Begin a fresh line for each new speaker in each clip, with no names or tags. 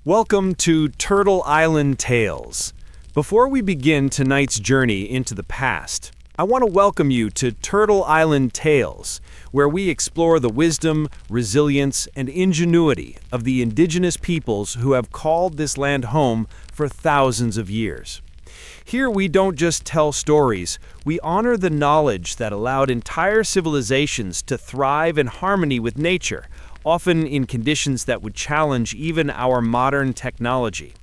Welcome to Turtle Island Tales. Before we begin tonight's journey into the past, I want to welcome you to Turtle Island Tales, where we explore the wisdom, resilience, and ingenuity of the indigenous peoples who have called this land home for thousands of years. Here we don't just tell stories, we honor the knowledge that allowed entire civilizations to thrive in harmony with nature, often in conditions that would challenge even our modern technology.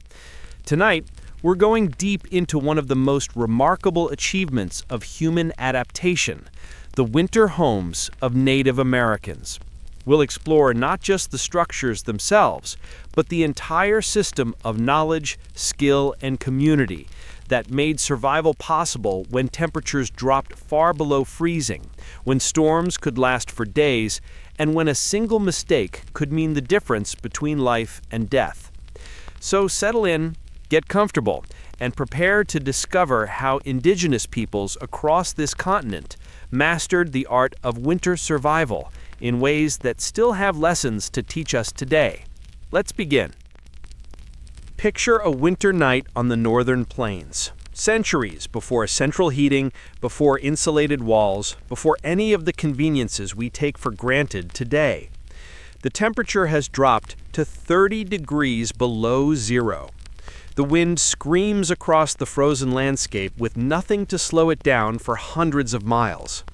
Tonight, we're going deep into one of the most remarkable achievements of human adaptation, the winter homes of Native Americans. We'll explore not just the structures themselves, but the entire system of knowledge, skill, and community that made survival possible when temperatures dropped far below freezing, when storms could last for days, and when a single mistake could mean the difference between life and death. So settle in, get comfortable, and prepare to discover how indigenous peoples across this continent mastered the art of winter survival in ways that still have lessons to teach us today. Let's begin. Picture a winter night on the northern plains. Centuries before central heating, before insulated walls, before any of the conveniences we take for granted today. The temperature has dropped to 30 degrees below zero. The wind screams across the frozen landscape with nothing to slow it down for hundreds of miles.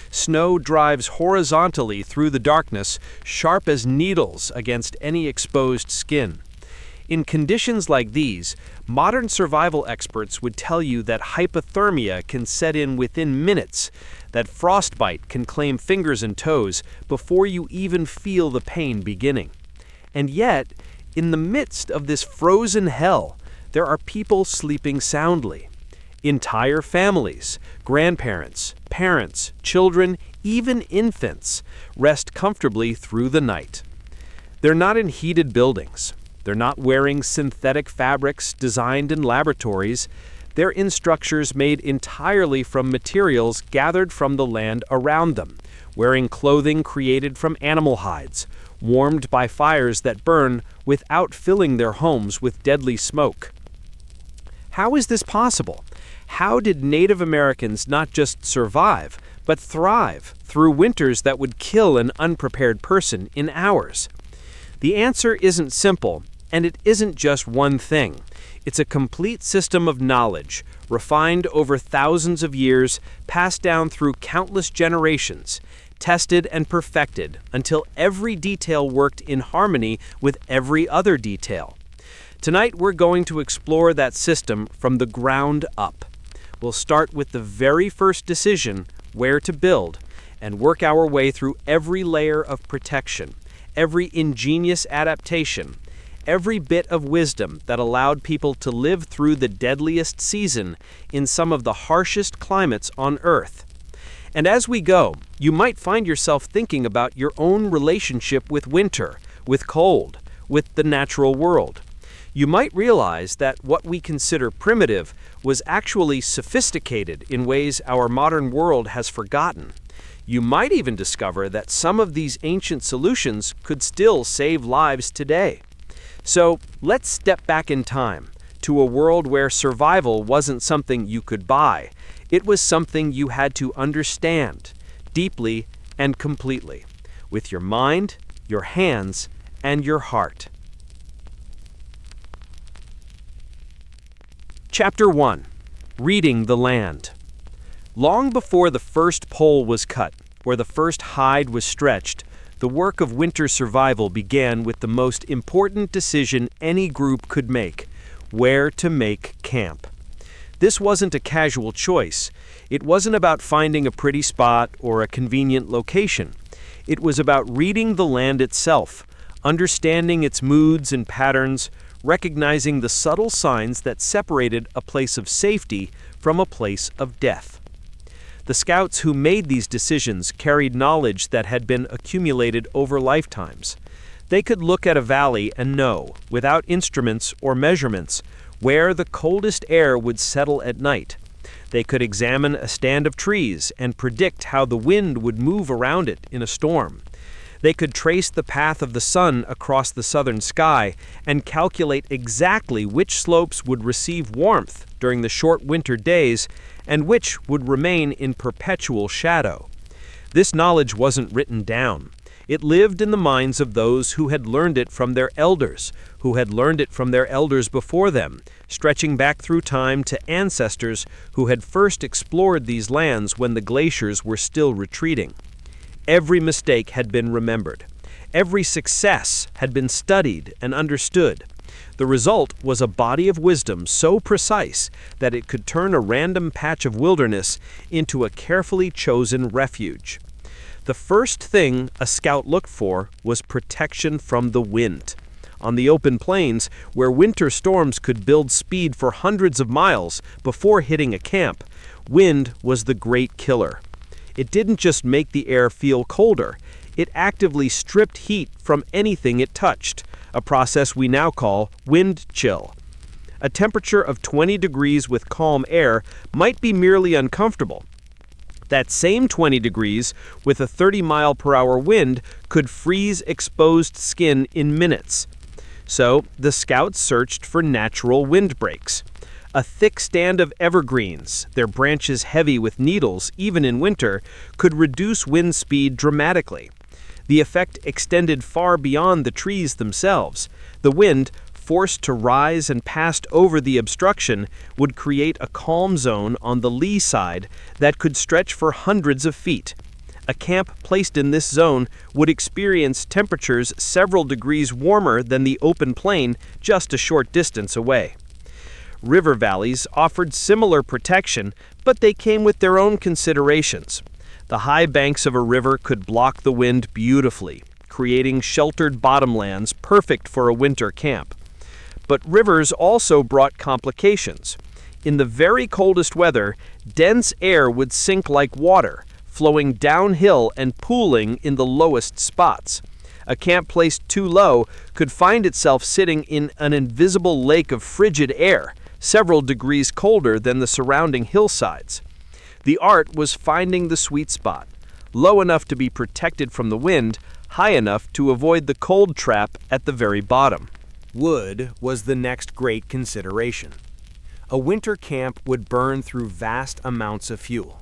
Snow drives horizontally through the darkness, sharp as needles against any exposed skin. In conditions like these, modern survival experts would tell you that hypothermia can set in within minutes, that frostbite can claim fingers and toes before you even feel the pain beginning. And yet, in the midst of this frozen hell, there are people sleeping soundly. Entire families, grandparents, parents, children, even infants, rest comfortably through the night. They're not in heated buildings. They're not wearing synthetic fabrics designed in laboratories. They're in structures made entirely from materials gathered from the land around them, wearing clothing created from animal hides, warmed by fires that burn without filling their homes with deadly smoke. How is this possible? How did Native Americans not just survive, but thrive through winters that would kill an unprepared person in hours? The answer isn't simple, and it isn't just one thing. It's a complete system of knowledge, refined over thousands of years, passed down through countless generations, tested and perfected until every detail worked in harmony with every other detail. Tonight we're going to explore that system from the ground up. We'll start with the very first decision, where to build, and work our way through every layer of protection, every ingenious adaptation, every bit of wisdom that allowed people to live through the deadliest season in some of the harshest climates on Earth. And as we go, you might find yourself thinking about your own relationship with winter, with cold, with the natural world. You might realize that what we consider primitive was actually sophisticated in ways our modern world has forgotten. You might even discover that some of these ancient solutions could still save lives today. So let's step back in time to a world where survival wasn't something you could buy. It was something you had to understand deeply and completely, with your mind, your hands, and your heart. Chapter 1. Reading the Land. Long before the first pole was cut, or the first hide was stretched, the work of winter survival began with the most important decision any group could make: where to make camp. This wasn't a casual choice. It wasn't about finding a pretty spot or a convenient location. It was about reading the land itself, understanding its moods and patterns, recognizing the subtle signs that separated a place of safety from a place of death. The scouts who made these decisions carried knowledge that had been accumulated over lifetimes. They could look at a valley and know, without instruments or measurements, where the coldest air would settle at night. They could examine a stand of trees and predict how the wind would move around it in a storm. They could trace the path of the sun across the southern sky and calculate exactly which slopes would receive warmth during the short winter days and which would remain in perpetual shadow. This knowledge wasn't written down. It lived in the minds of those who had learned it from their elders, who had learned it from their elders before them, stretching back through time to ancestors who had first explored these lands when the glaciers were still retreating. Every mistake had been remembered. Every success had been studied and understood. The result was a body of wisdom so precise that it could turn a random patch of wilderness into a carefully chosen refuge. The first thing a scout looked for was protection from the wind. On the open plains, where winter storms could build speed for hundreds of miles before hitting a camp, wind was the great killer. It didn't just make the air feel colder, it actively stripped heat from anything it touched, a process we now call wind chill. A temperature of 20 degrees with calm air might be merely uncomfortable. That same 20 degrees with a 30-mile-per-hour wind could freeze exposed skin in minutes. So the scouts searched for natural windbreaks. A thick stand of evergreens, their branches heavy with needles even in winter, could reduce wind speed dramatically. The effect extended far beyond the trees themselves. The wind, forced to rise and passed over the obstruction, would create a calm zone on the lee side that could stretch for hundreds of feet. A camp placed in this zone would experience temperatures several degrees warmer than the open plain just a short distance away. River valleys offered similar protection, but they came with their own considerations. The high banks of a river could block the wind beautifully, creating sheltered bottomlands perfect for a winter camp. But rivers also brought complications. In the very coldest weather, dense air would sink like water, flowing downhill and pooling in the lowest spots. A camp placed too low could find itself sitting in an invisible lake of frigid air, several degrees colder than the surrounding hillsides. The art was finding the sweet spot, low enough to be protected from the wind, high enough to avoid the cold trap at the very bottom. Wood was the next great consideration. A winter camp would burn through vast amounts of fuel.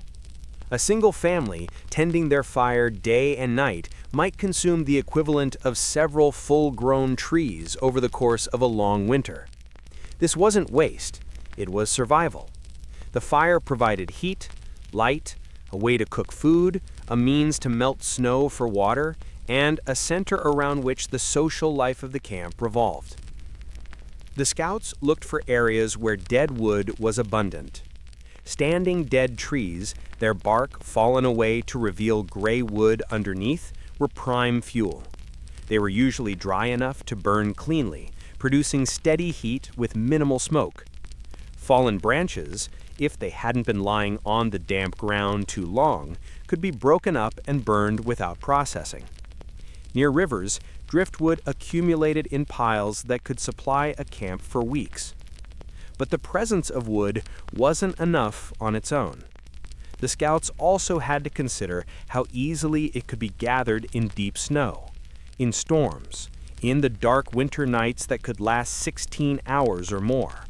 A single family tending their fire day and night might consume the equivalent of several full-grown trees over the course of a long winter. This wasn't waste, it was survival. The fire provided heat, light, a way to cook food, a means to melt snow for water, and a center around which the social life of the camp revolved. The scouts looked for areas where dead wood was abundant. Standing dead trees, their bark fallen away to reveal gray wood underneath, were prime fuel. They were usually dry enough to burn cleanly, producing steady heat with minimal smoke. Fallen branches, if they hadn't been lying on the damp ground too long, could be broken up and burned without processing. Near rivers, driftwood accumulated in piles that could supply a camp for weeks. But the presence of wood wasn't enough on its own. The scouts also had to consider how easily it could be gathered in deep snow, in storms, in the dark winter nights that could last 16 hours or more.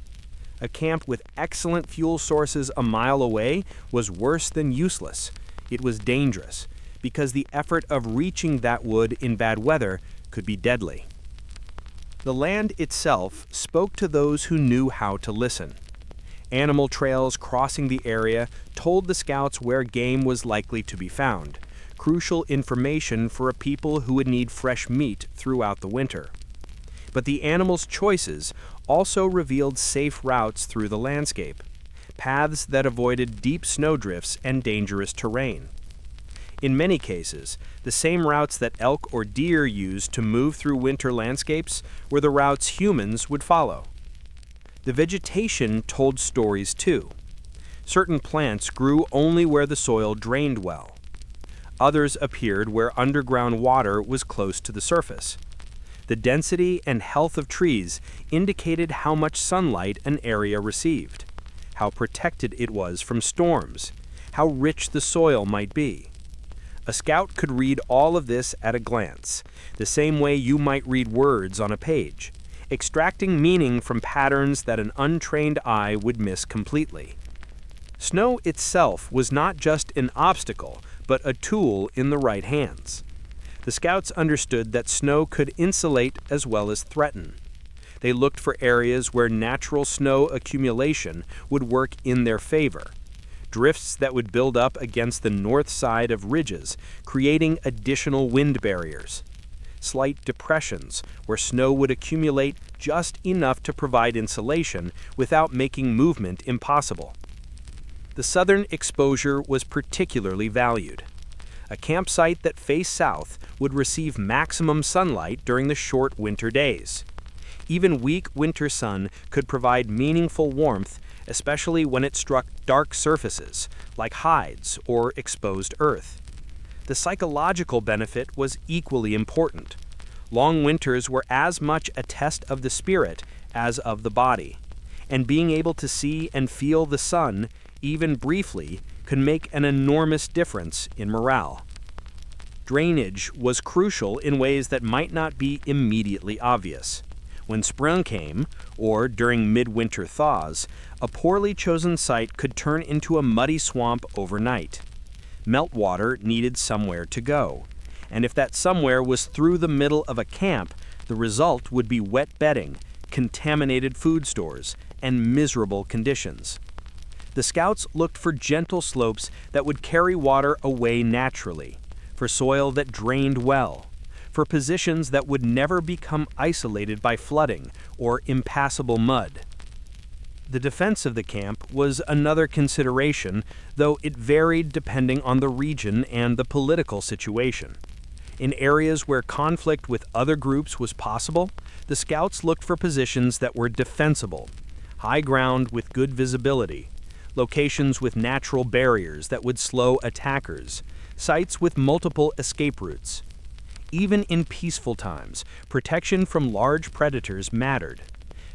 A camp with excellent fuel sources a mile away was worse than useless. It was dangerous, because the effort of reaching that wood in bad weather could be deadly. The land itself spoke to those who knew how to listen. Animal trails crossing the area told the scouts where game was likely to be found, crucial information for a people who would need fresh meat throughout the winter. But the animals' choices also revealed safe routes through the landscape, paths that avoided deep snowdrifts and dangerous terrain. In many cases, the same routes that elk or deer used to move through winter landscapes were the routes humans would follow. The vegetation told stories too. Certain plants grew only where the soil drained well. Others appeared where underground water was close to the surface. The density and health of trees indicated how much sunlight an area received, how protected it was from storms, how rich the soil might be. A scout could read all of this at a glance, the same way you might read words on a page, extracting meaning from patterns that an untrained eye would miss completely. Snow itself was not just an obstacle, but a tool in the right hands. The scouts understood that snow could insulate as well as threaten. They looked for areas where natural snow accumulation would work in their favor. Drifts that would build up against the north side of ridges, creating additional wind barriers. Slight depressions where snow would accumulate just enough to provide insulation without making movement impossible. The southern exposure was particularly valued. A campsite that faced south would receive maximum sunlight during the short winter days. Even weak winter sun could provide meaningful warmth, especially when it struck dark surfaces, like hides or exposed earth. The psychological benefit was equally important. Long winters were as much a test of the spirit as of the body, and being able to see and feel the sun, even briefly, could make an enormous difference in morale. Drainage was crucial in ways that might not be immediately obvious. When spring came, or during midwinter thaws, a poorly chosen site could turn into a muddy swamp overnight. Meltwater needed somewhere to go, and if that somewhere was through the middle of a camp, the result would be wet bedding, contaminated food stores, and miserable conditions. The scouts looked for gentle slopes that would carry water away naturally, for soil that drained well, for positions that would never become isolated by flooding or impassable mud. The defense of the camp was another consideration, though it varied depending on the region and the political situation. In areas where conflict with other groups was possible, the scouts looked for positions that were defensible, high ground with good visibility, locations with natural barriers that would slow attackers, sites with multiple escape routes. Even in peaceful times, protection from large predators mattered.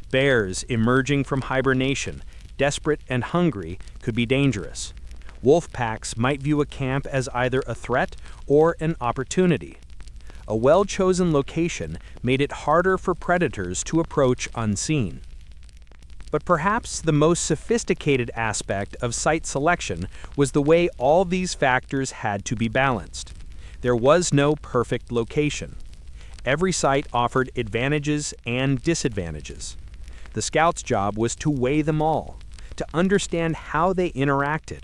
Bears emerging from hibernation, desperate and hungry, could be dangerous. Wolf packs might view a camp as either a threat or an opportunity. A well-chosen location made it harder for predators to approach unseen. But perhaps the most sophisticated aspect of site selection was the way all these factors had to be balanced. There was no perfect location. Every site offered advantages and disadvantages. The scouts' job was to weigh them all, to understand how they interacted,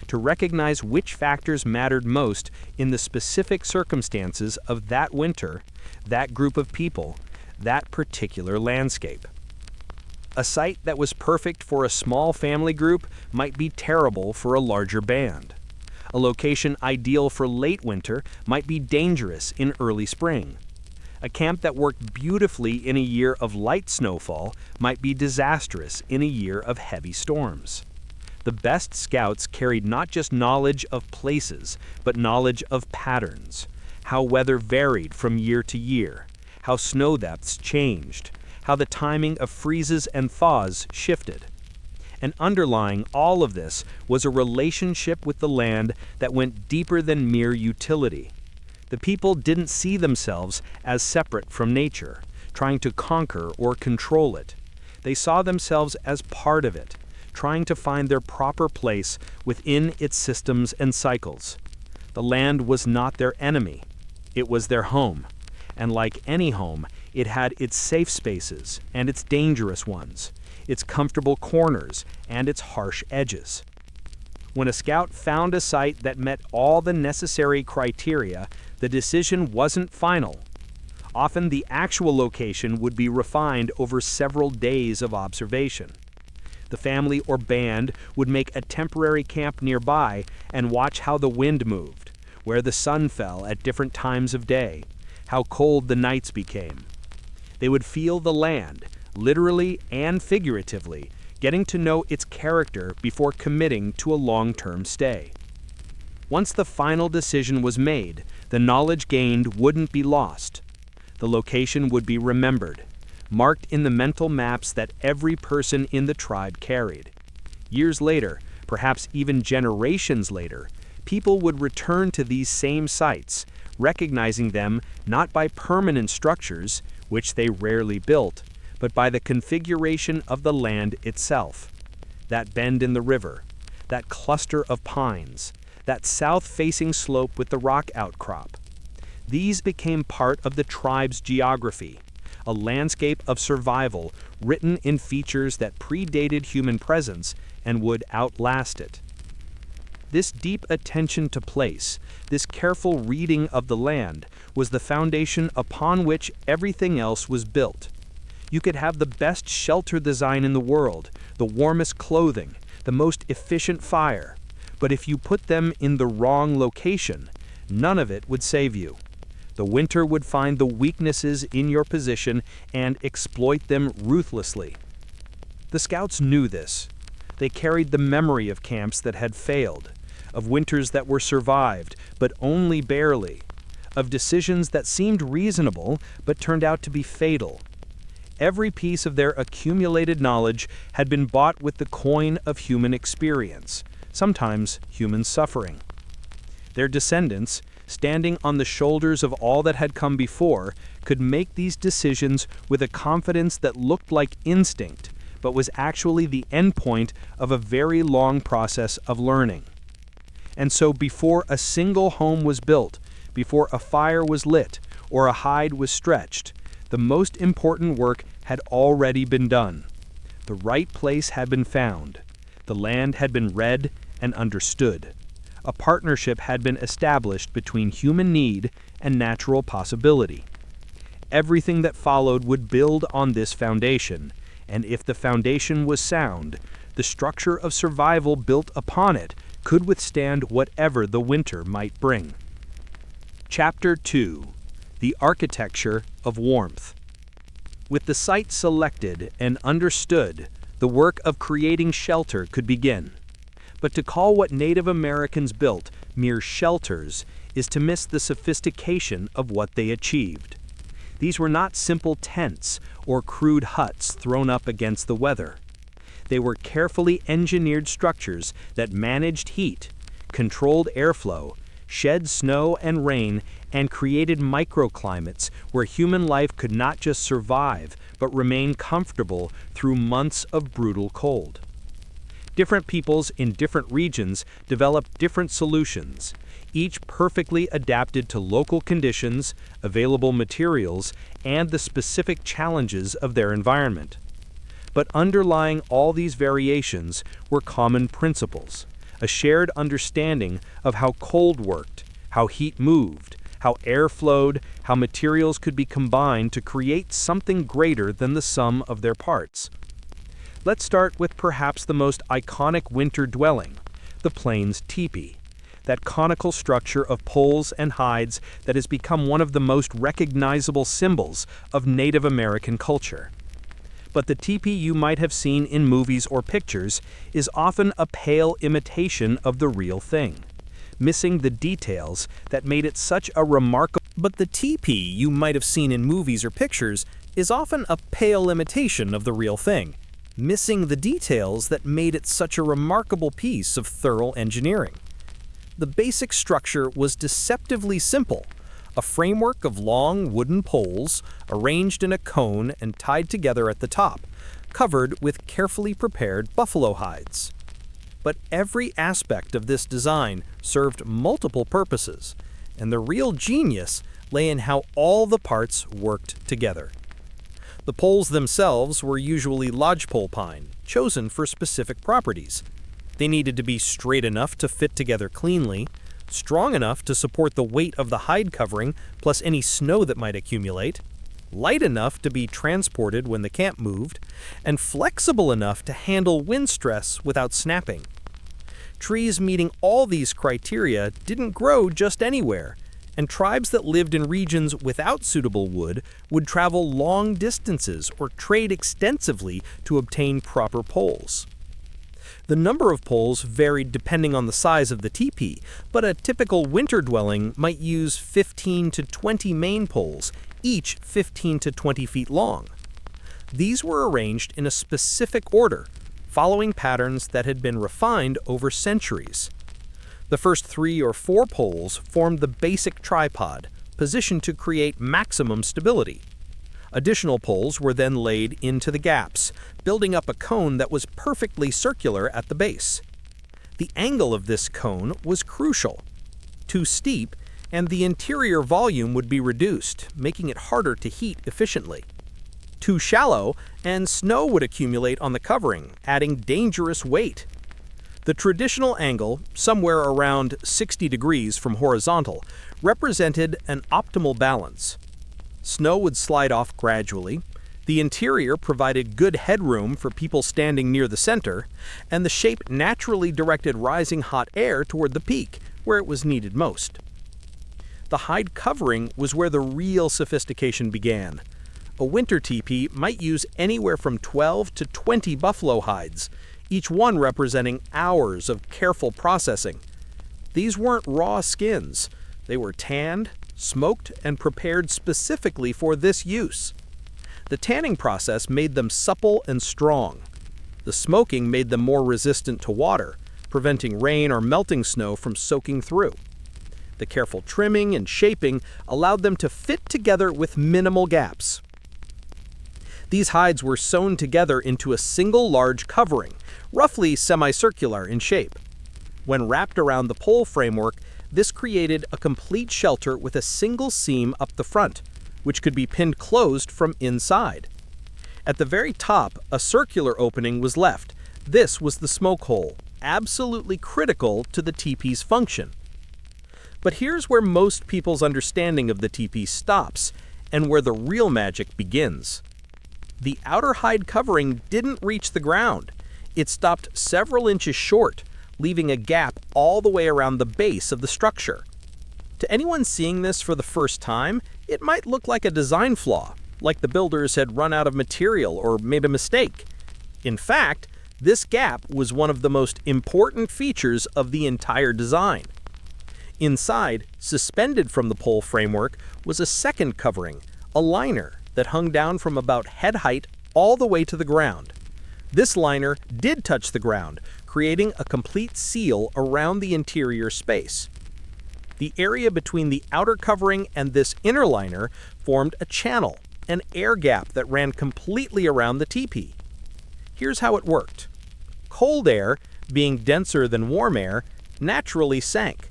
to recognize which factors mattered most in the specific circumstances of that winter, that group of people, that particular landscape. A site that was perfect for a small family group might be terrible for a larger band. A location ideal for late winter might be dangerous in early spring. A camp that worked beautifully in a year of light snowfall might be disastrous in a year of heavy storms. The best scouts carried not just knowledge of places, but knowledge of patterns, how weather varied from year to year, how snow depths changed, how the timing of freezes and thaws shifted. And underlying all of this was a relationship with the land that went deeper than mere utility. The people didn't see themselves as separate from nature, trying to conquer or control it. They saw themselves as part of it, trying to find their proper place within its systems and cycles. The land was not their enemy. It was their home. And like any home, it had its safe spaces and its dangerous ones, its comfortable corners and its harsh edges. When a scout found a site that met all the necessary criteria, the decision wasn't final. Often the actual location would be refined over several days of observation. The family or band would make a temporary camp nearby and watch how the wind moved, where the sun fell at different times of day, how cold the nights became. They would feel the land, literally and figuratively, getting to know its character before committing to a long-term stay. Once the final decision was made, the knowledge gained wouldn't be lost. The location would be remembered, marked in the mental maps that every person in the tribe carried. Years later, perhaps even generations later, people would return to these same sites, recognizing them not by permanent structures, which they rarely built, but by the configuration of the land itself. That bend in the river, that cluster of pines, that south-facing slope with the rock outcrop. These became part of the tribe's geography, a landscape of survival written in features that predated human presence and would outlast it. This deep attention to place, this careful reading of the land, was the foundation upon which everything else was built. You could have the best shelter design in the world, the warmest clothing, the most efficient fire, but if you put them in the wrong location, none of it would save you. The winter would find the weaknesses in your position and exploit them ruthlessly. The scouts knew this. They carried the memory of camps that had failed, of winters that were survived, but only barely, of decisions that seemed reasonable but turned out to be fatal. Every piece of their accumulated knowledge had been bought with the coin of human experience, sometimes human suffering. Their descendants, standing on the shoulders of all that had come before, could make these decisions with a confidence that looked like instinct, but was actually the endpoint of a very long process of learning. And so before a single home was built, before a fire was lit, or a hide was stretched, the most important work had already been done. The right place had been found. The land had been read and understood. A partnership had been established between human need and natural possibility. Everything that followed would build on this foundation, and if the foundation was sound, the structure of survival built upon it could withstand whatever the winter might bring. Chapter 2: The Architecture of Warmth. With the site selected and understood, the work of creating shelter could begin. But to call what Native Americans built mere shelters is to miss the sophistication of what they achieved. These were not simple tents or crude huts thrown up against the weather. They were carefully engineered structures that managed heat, controlled airflow, shed snow and rain, and created microclimates where human life could not just survive but remain comfortable through months of brutal cold. Different peoples in different regions developed different solutions, each perfectly adapted to local conditions, available materials, and the specific challenges of their environment. But underlying all these variations were common principles, a shared understanding of how cold worked, how heat moved, how air flowed, how materials could be combined to create something greater than the sum of their parts. Let's start with perhaps the most iconic winter dwelling, the plains tipi, that conical structure of poles and hides that has become one of the most recognizable symbols of Native American culture. But the tipi you might have seen in movies or pictures is often a pale imitation of the real thing, missing the details that made it such a remarkable. But the tipi you might have seen in movies or pictures is often a pale imitation of the real thing, missing the details that made it such a remarkable piece of thorough engineering. The basic structure was deceptively simple, a framework of long wooden poles arranged in a cone and tied together at the top, covered with carefully prepared buffalo hides. But every aspect of this design served multiple purposes, and the real genius lay in how all the parts worked together. The poles themselves were usually lodgepole pine, chosen for specific properties. They needed to be straight enough to fit together cleanly, strong enough to support the weight of the hide covering plus any snow that might accumulate, light enough to be transported when the camp moved, and flexible enough to handle wind stress without snapping. Trees meeting all these criteria didn't grow just anywhere, and tribes that lived in regions without suitable wood would travel long distances or trade extensively to obtain proper poles. The number of poles varied depending on the size of the teepee, but a typical winter dwelling might use 15 to 20 main poles, each 15 to 20 feet long. These were arranged in a specific order, following patterns that had been refined over centuries.
The first 3 or 4 poles formed the basic tripod, positioned to create maximum stability. Additional poles were then laid into the gaps, building up a cone that was perfectly circular at the base. The angle of this cone was crucial. Too steep, and the interior volume would be reduced, making it harder to heat efficiently. Too shallow, and snow would accumulate on the covering, adding dangerous weight. The traditional angle, somewhere around 60 degrees from horizontal, represented an optimal balance. Snow would slide off gradually, the interior provided good headroom for people standing near the center, and the shape naturally directed rising hot air toward the peak, where it was needed most. The hide covering was where the real sophistication began. A winter teepee might use anywhere from 12 to 20 buffalo hides, each one representing hours of careful processing. These weren't raw skins. They were tanned, smoked, and prepared specifically for this use. The tanning process made them supple and strong. The smoking made them more resistant to water, preventing rain or melting snow from soaking through. The careful trimming and shaping allowed them to fit together with minimal gaps. These hides were sewn together into a single large covering, roughly semicircular in shape. When wrapped around the pole framework, this created a complete shelter with a single seam up the front, which could be pinned closed from inside. At the very top, a circular opening was left. This was the smoke hole, absolutely critical to the teepee's function. But here's where most people's understanding of the teepee stops, and where the real magic begins. The outer hide covering didn't reach the ground. It stopped several inches short, leaving a gap all the way around the base of the structure. To anyone seeing this for the first time, it might look like a design flaw, like the builders had run out of material or made a mistake. In fact, this gap was one of the most important features of the entire design. Inside, suspended from the pole framework, was a second covering, a liner that hung down from about head height all the way to the ground. This liner did touch the ground, creating a complete seal around the interior space. The area between the outer covering and this inner liner formed a channel, an air gap that ran completely around the teepee. Here's how it worked. Cold air, being denser than warm air, naturally sank.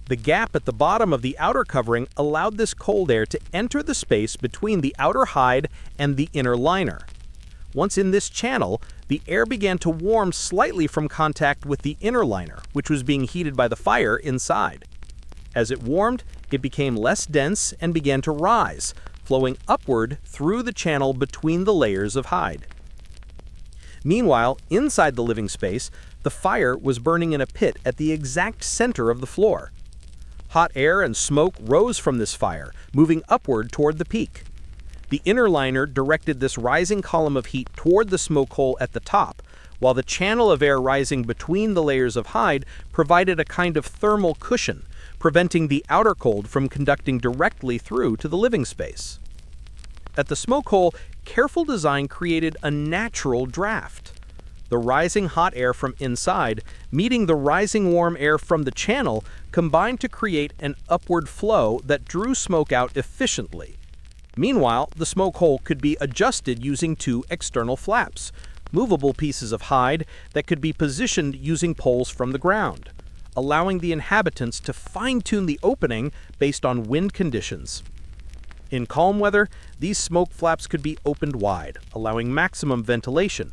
The gap at the bottom of the outer covering allowed this cold air to enter the space between the outer hide and the inner liner. Once in this channel, the air began to warm slightly from contact with the inner liner, which was being heated by the fire inside. As it warmed, it became less dense and began to rise, flowing upward through the channel between the layers of hide. Meanwhile, inside the living space, the fire was burning in a pit at the exact center of the floor. Hot air and smoke rose from this fire, moving upward toward the peak. The inner liner directed this rising column of heat toward the smoke hole at the top, while the channel of air rising between the layers of hide provided a kind of thermal cushion, preventing the outer cold from conducting directly through to the living space. At the smoke hole, careful design created a natural draft. The rising hot air from inside, meeting the rising warm air from the channel, combined to create an upward flow that drew smoke out efficiently. Meanwhile, the smoke hole could be adjusted using 2 external flaps, movable pieces of hide that could be positioned using poles from the ground, allowing the inhabitants to fine-tune the opening based on wind conditions. In calm weather, these smoke flaps could be opened wide, allowing maximum ventilation.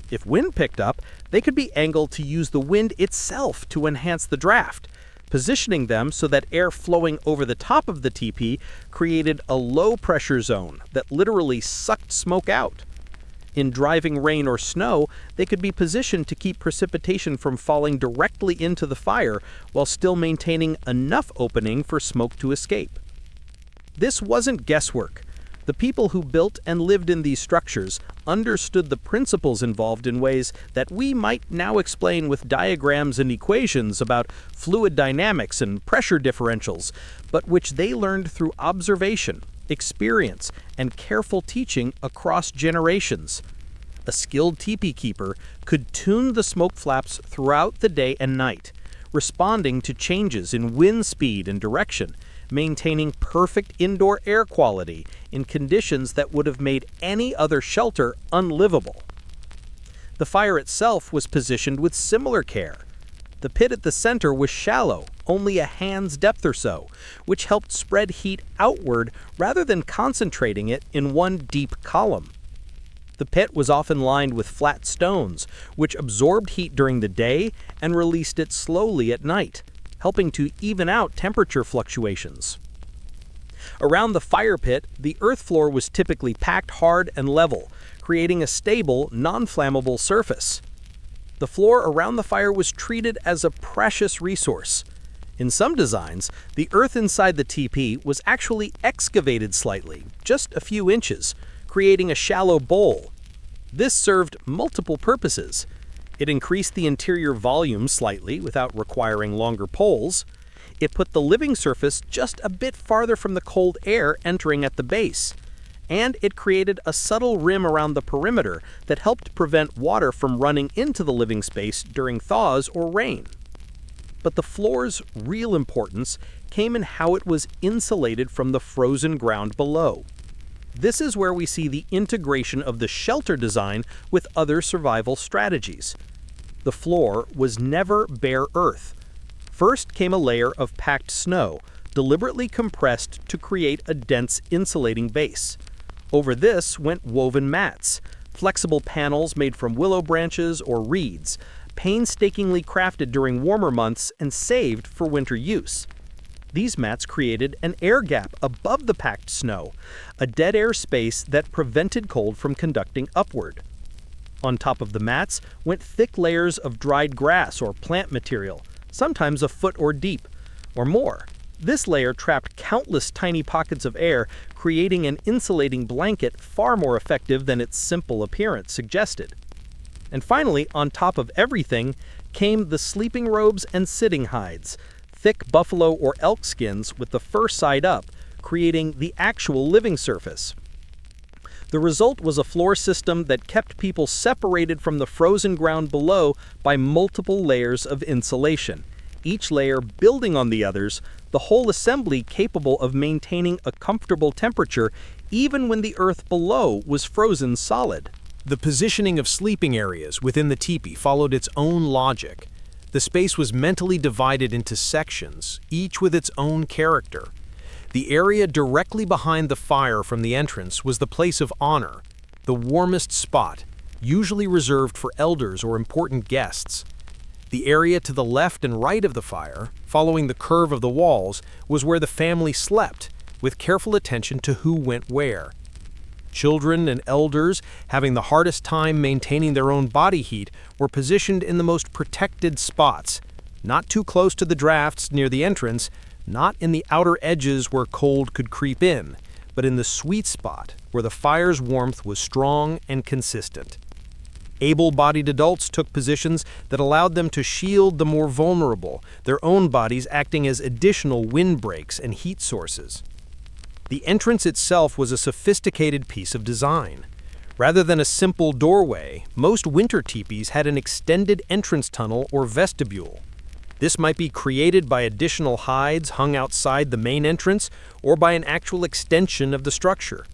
If wind picked up, they could be angled to use the wind itself to enhance the draft, positioning them so that air flowing over the top of the teepee created a low-pressure zone that literally sucked smoke out. In driving rain or snow, they could be positioned to keep precipitation from falling directly into the fire while still maintaining enough opening for smoke to escape. This wasn't guesswork. The people who built and lived in these structures understood the principles involved in ways that we might now explain with diagrams and equations about fluid dynamics and pressure differentials, but which they learned through observation, experience, and careful teaching across generations. A skilled teepee keeper could tune the smoke flaps throughout the day and night, responding to changes in wind speed and direction, maintaining perfect indoor air quality in conditions that would have made any other shelter unlivable. The fire itself was positioned with similar care. The pit at the center was shallow, only a hand's depth or so, which helped spread heat outward rather than concentrating it in one deep column. The pit was often lined with flat stones, which absorbed heat during the day and released it slowly at night, helping to even out temperature fluctuations. Around the fire pit, the earth floor was typically packed hard and level, creating a stable, non-flammable surface. The floor around the fire was treated as a precious resource. In some designs, the earth inside the tipi was actually excavated slightly, just a few inches, creating a shallow bowl. This served multiple purposes. It increased the interior volume slightly without requiring longer poles. It put the living surface just a bit farther from the cold air entering at the base. And it created a subtle rim around the perimeter that helped prevent water from running into the living space during thaws or rain. But the floor's real importance came in how it was insulated from the frozen ground below. This is where we see the integration of the shelter design with other survival strategies. The floor was never bare earth. First came a layer of packed snow, deliberately compressed to create a dense insulating base. Over this went woven mats, flexible panels made from willow branches or reeds, painstakingly crafted during warmer months and saved for winter use. These mats created an air gap above the packed snow, a dead air space that prevented cold from conducting upward. On top of the mats went thick layers of dried grass or plant material, sometimes a foot or deep, or more. This layer trapped countless tiny pockets of air, creating an insulating blanket far more effective than its simple appearance suggested. And finally, on top of everything, came the sleeping robes and sitting hides, thick buffalo or elk skins with the fur side up, creating the actual living surface. The result was a floor system that kept people separated from the frozen ground below by multiple layers of insulation, each layer building on the others, the whole assembly capable of maintaining a comfortable temperature even when the earth below was frozen solid.
The positioning of sleeping areas within the tipi followed its own logic. The space was mentally divided into sections, each with its own character. The area directly behind the fire from the entrance was the place of honor, the warmest spot, usually reserved for elders or important guests. The area to the left and right of the fire, following the curve of the walls, was where the family slept, with careful attention to who went where. Children and elders, having the hardest time maintaining their own body heat, were positioned in the most protected spots, not too close to the drafts near the entrance, not in the outer edges where cold could creep in, but in the sweet spot where the fire's warmth was strong and consistent. Able-bodied adults took positions that allowed them to shield the more vulnerable, their own bodies acting as additional windbreaks and heat sources. The entrance itself was a sophisticated piece of design. Rather than a simple doorway, most winter tipis had an extended entrance tunnel or vestibule. This might be created by additional hides hung outside the main entrance or by an actual extension of the structure.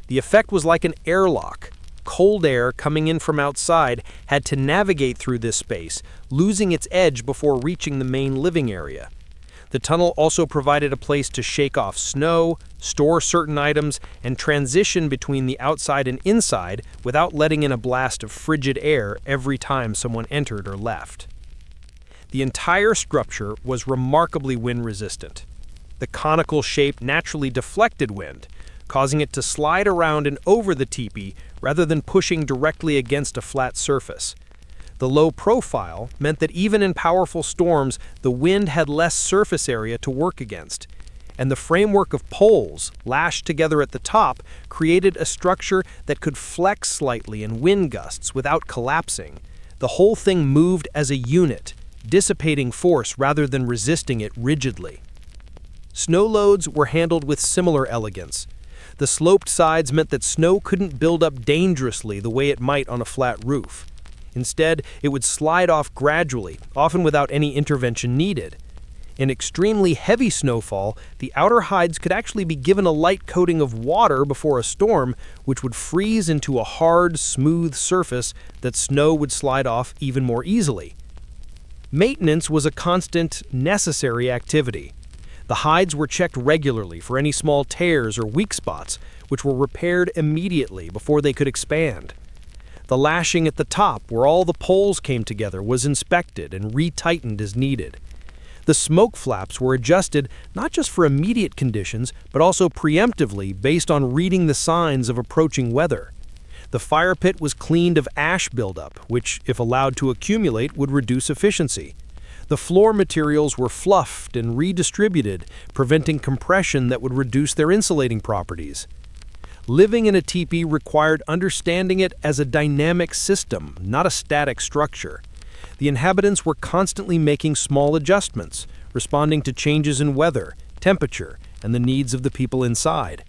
The effect was like an airlock. Cold air coming in from outside had to navigate through this space, losing its edge before reaching the main living area. The tunnel also provided a place to shake off snow, store certain items, and transition between the outside and inside without letting in a blast of frigid air every time someone entered or left. The entire structure was remarkably wind-resistant. The conical shape naturally deflected wind, causing it to slide around and over the tipi rather than pushing directly against a flat surface. The low profile meant that even in powerful storms, the wind had less surface area to work against, and the framework of poles, lashed together at the top, created a structure that could flex slightly in wind gusts without collapsing. The whole thing moved as a unit, dissipating force rather than resisting it rigidly. Snow loads were handled with similar elegance. The sloped sides meant that snow couldn't build up dangerously the way it might on a flat roof.
Instead, it would slide off gradually, often without any intervention needed. In extremely heavy snowfall, the outer hides could actually be given a light coating of water before a storm, which would freeze into a hard, smooth surface that snow would slide off even more easily. Maintenance was a constant, necessary activity. The hides were checked regularly for any small tears or weak spots, which were repaired immediately before they could expand. The lashing at the top, where all the poles came together, was inspected and retightened as needed. The smoke flaps were adjusted not just for immediate conditions, but also preemptively based on reading the signs of approaching weather. The fire pit was cleaned of ash buildup, which, if allowed to accumulate, would reduce efficiency. The floor materials were fluffed and redistributed, preventing compression that would reduce their insulating properties. Living in a teepee required understanding it as a dynamic system, not a static structure. The inhabitants were constantly making small adjustments, responding to changes in weather, temperature, and the needs of the people inside.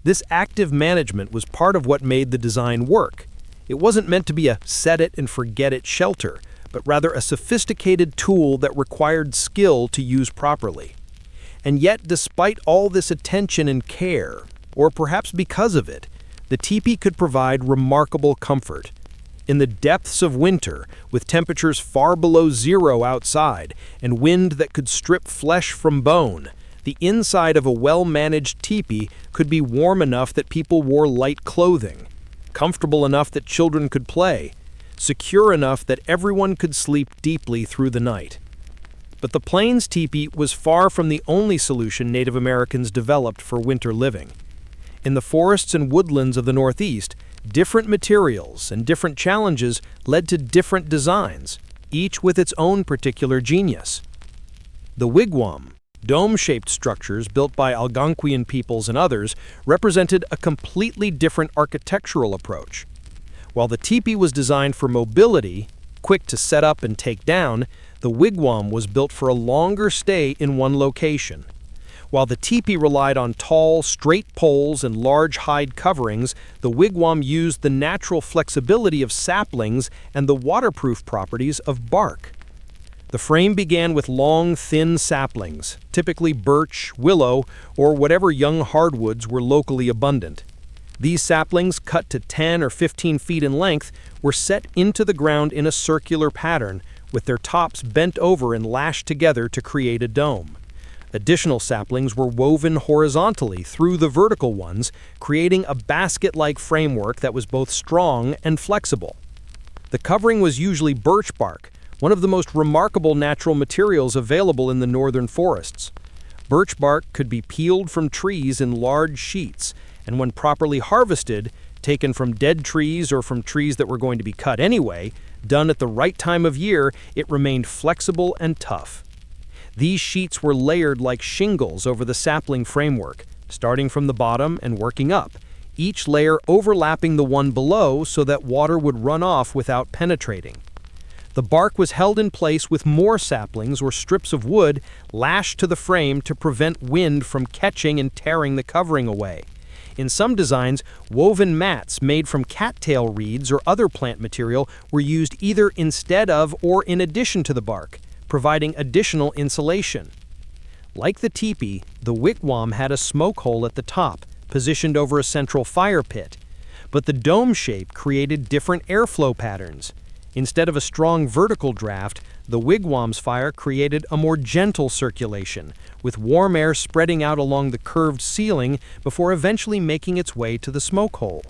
This active management was part of what made the design work. It wasn't meant to be a set-it-and-forget-it shelter, but rather a sophisticated tool that required skill to use properly. And yet, despite all this attention and care, or perhaps because of it, the teepee could provide remarkable comfort. In the depths of winter, with temperatures far below zero outside and wind that could strip flesh from bone, the inside of a well-managed teepee could be warm enough that people wore light clothing, comfortable enough that children could play, secure enough that everyone could sleep deeply through the night. But the plains teepee was far from the only solution Native Americans developed for winter living. In the forests and woodlands of the Northeast, different materials and different challenges led to different designs, each with its own particular genius. The wigwam, dome-shaped structures built by Algonquian peoples and others, represented a completely different architectural approach. While the teepee was designed for mobility, quick to set up and take down, the wigwam was built for a longer stay in one location. While the teepee relied on tall, straight poles and large hide coverings, the wigwam used the natural flexibility of saplings and the waterproof properties of bark. The frame began with long, thin saplings, typically birch, willow, or whatever young hardwoods were locally abundant. These saplings, cut to 10 or 15 feet in length, were set into the ground in a circular pattern, with their tops bent over and lashed together to create a dome. Additional saplings were woven horizontally through the vertical ones, creating a basket-like framework that was both strong and flexible. The covering was usually birch bark, one of the most remarkable natural materials available in the northern forests. Birch bark could be peeled from trees in large sheets, and when properly harvested, taken from dead trees or from trees that were going to be cut anyway, done at the right time of year, it remained flexible and tough. These sheets were layered like shingles over the sapling framework, starting from the bottom and working up, each layer overlapping the one below so that water would run off without penetrating. The bark was held in place with more saplings or strips of wood lashed to the frame to prevent wind from catching and tearing the covering away. In some designs, woven mats made from cattail reeds or other plant material were used either instead of or in addition to the bark, providing additional insulation. Like the teepee, the wigwam had a smoke hole at the top, positioned over a central fire pit, but the dome shape created different airflow patterns. Instead of a strong vertical draft, the wigwam's fire created a more gentle circulation, with warm air spreading out along the curved ceiling before eventually making its way to the smoke hole.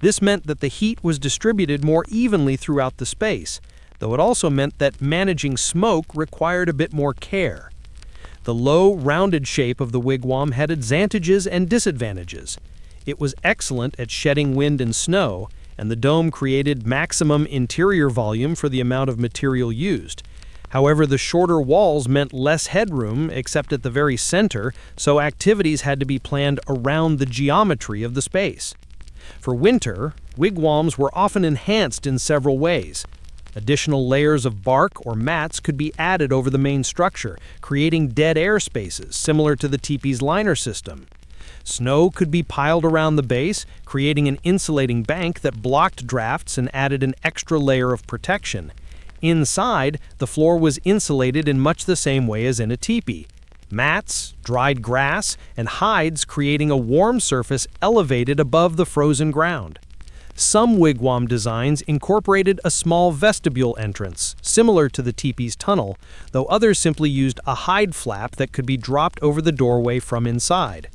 This meant that the heat was distributed more evenly throughout the space, though it also meant that managing smoke required a bit more care. The low, rounded shape of the wigwam had advantages and disadvantages. It was excellent at shedding wind and snow, and the dome created maximum interior volume for the amount of material used. However, the shorter walls meant less headroom, except at the very center, so activities had to be planned around the geometry of the space. For winter, wigwams were often enhanced in several ways. Additional layers of bark or mats could be added over the main structure, creating dead air spaces similar to the teepee's liner system. Snow could be piled around the base, creating an insulating bank that blocked drafts and added an extra layer of protection. Inside, the floor was insulated in much the same way as in a teepee. Mats, dried grass, and hides creating a warm surface elevated above the frozen ground. Some wigwam designs incorporated a small vestibule entrance, similar to the teepee's tunnel, though others simply used a hide flap that could be dropped over the doorway from inside.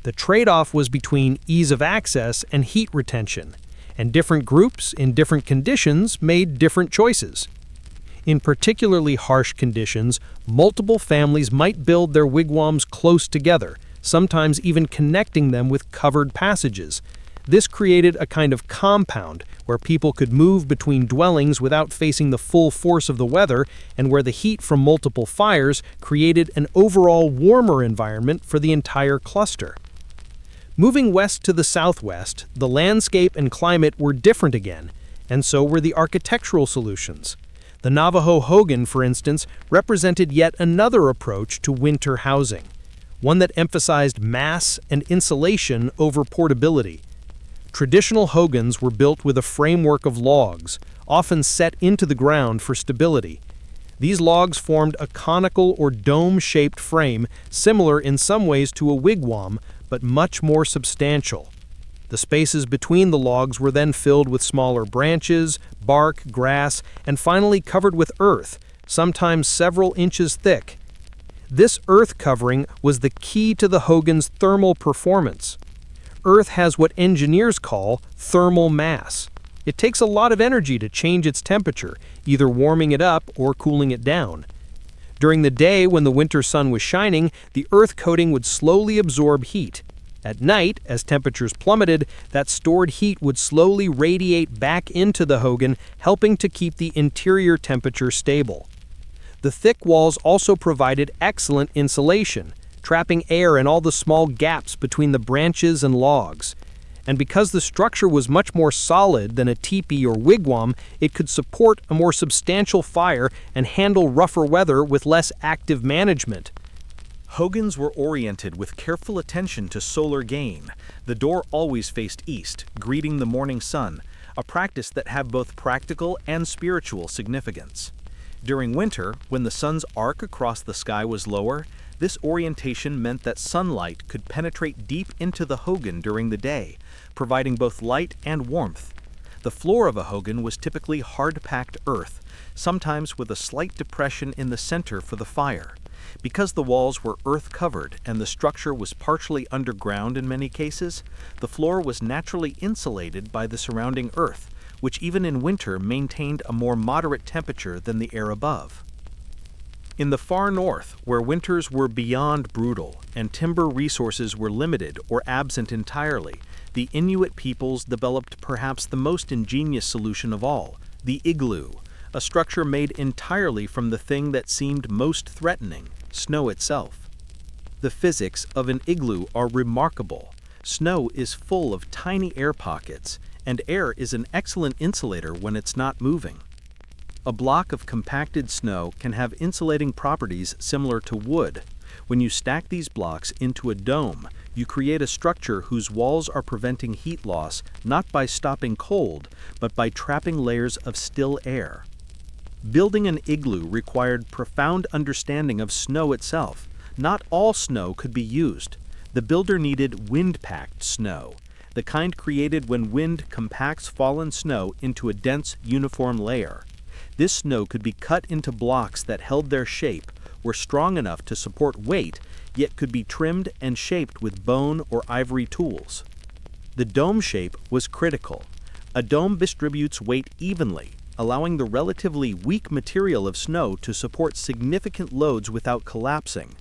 The trade-off was between ease of access and heat retention, and different groups in different conditions made different choices. In particularly harsh conditions, multiple families might build their wigwams close together, sometimes even connecting them with covered passages. This created a kind of compound where people could move between dwellings without facing the full force of the weather, and where the heat from multiple fires created an overall warmer environment for the entire cluster. Moving west to the southwest, the landscape and climate were different again, and so were the architectural solutions. The Navajo hogan, for instance, represented yet another approach to winter housing, one that emphasized mass and insulation over portability. Traditional hogans were built with a framework of logs, often set into the ground for stability. These logs formed a conical or dome-shaped frame, similar in some ways to a wigwam, but much more substantial. The spaces between the logs were then filled with smaller branches, bark, grass, and finally covered with earth, sometimes several inches thick. This earth covering was the key to the hogan's thermal performance. Earth has what engineers call thermal mass. It takes a lot of energy to change its temperature, either warming it up or cooling it down. During the day, when the winter sun was shining, the earth coating would slowly absorb heat. At night, as temperatures plummeted, that stored heat would slowly radiate back into the hogan, helping to keep the interior temperature stable. The thick walls also provided excellent insulation, trapping air in all the small gaps between the branches and logs. And because the structure was much more solid than a teepee or wigwam, it could support a more substantial fire and handle rougher weather with less active management.
Hogans were oriented with careful attention to solar gain. The door always faced east, greeting the morning sun, a practice that had both practical and spiritual significance. During winter, when the sun's arc across the sky was lower, this orientation meant that sunlight could penetrate deep into the hogan during the day, providing both light and warmth. The floor of a hogan was typically hard-packed earth, sometimes with a slight depression in the center for the fire. Because the walls were earth-covered and the structure was partially underground in many cases, the floor was naturally insulated by the surrounding earth, which even in winter maintained a more moderate temperature than the air above. In the far north, where winters were beyond brutal and timber resources were limited or absent entirely, the Inuit peoples developed perhaps the most ingenious solution of all, the igloo, a structure made entirely from the thing that seemed most threatening, snow itself. The physics of an igloo are remarkable. Snow is full of tiny air pockets, and air is an excellent insulator when it's not moving. A block of compacted snow can have insulating properties similar to wood. When you stack these blocks into a dome, you create a structure whose walls are preventing heat loss not by stopping cold, but by trapping layers of still air. Building an igloo required profound understanding of snow itself. Not all snow could be used. The builder needed wind-packed snow, the kind created when wind compacts fallen snow into a dense, uniform layer. This snow could be cut into blocks that held their shape, were strong enough to support weight, yet could be trimmed and shaped with bone or ivory tools. The dome shape was critical. A dome distributes weight evenly, allowing the relatively weak material of snow to support significant loads without collapsing.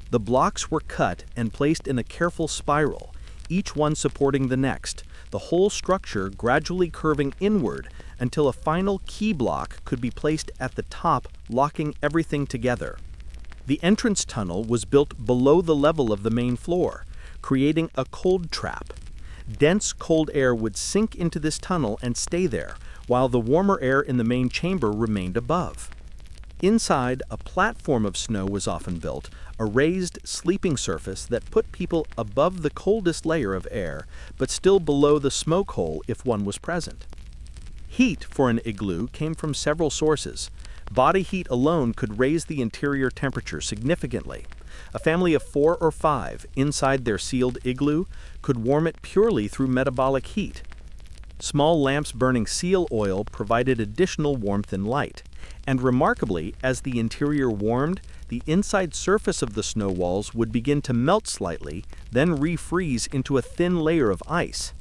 The blocks were cut and placed in a careful spiral, each one supporting the next, the whole structure gradually curving inward until a final key block could be placed at the top, locking everything together. The entrance tunnel was built below the level of the main floor, creating a cold trap. Dense cold air would sink into this tunnel and stay there, while the warmer air in the main chamber remained above.
Inside, a platform of snow was often built, a raised sleeping surface that put people above the coldest layer of air, but still below the smoke hole if one was present. Heat for an igloo came from several sources. Body heat alone could raise the interior temperature significantly. A family of 4 or 5 inside their sealed igloo could warm it purely through metabolic heat. Small lamps burning seal oil provided additional warmth and light. And remarkably, as the interior warmed, the inside surface of the snow walls would begin to melt slightly, then refreeze into a thin layer of ice.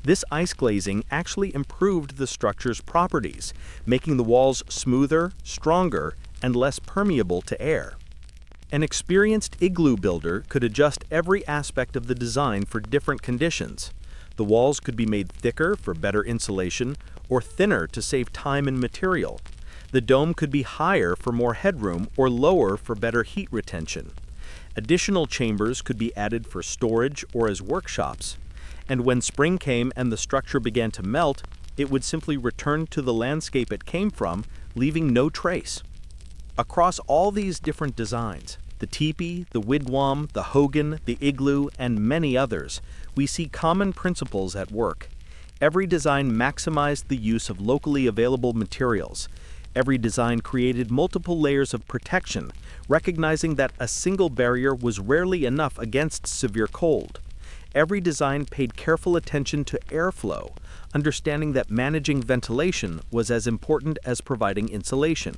This ice glazing actually improved the structure's properties, making the walls smoother, stronger, and less permeable to air. An experienced igloo builder could adjust every aspect of the design for different conditions. The walls could be made thicker for better insulation or thinner to save time and material. The dome could be higher for more headroom or lower for better heat retention. Additional chambers could be added for storage or as workshops. And when spring came and the structure began to melt, it would simply return to the landscape it came from, leaving no trace. Across all these different designs, the tipi, the wigwam, the hogan, the igloo, and many others, we see common principles at work. Every design maximized the use of locally available materials. Every design created multiple layers of protection, recognizing that a single barrier was rarely enough against severe cold. Every design paid careful attention to airflow, understanding that managing ventilation was as important as providing insulation.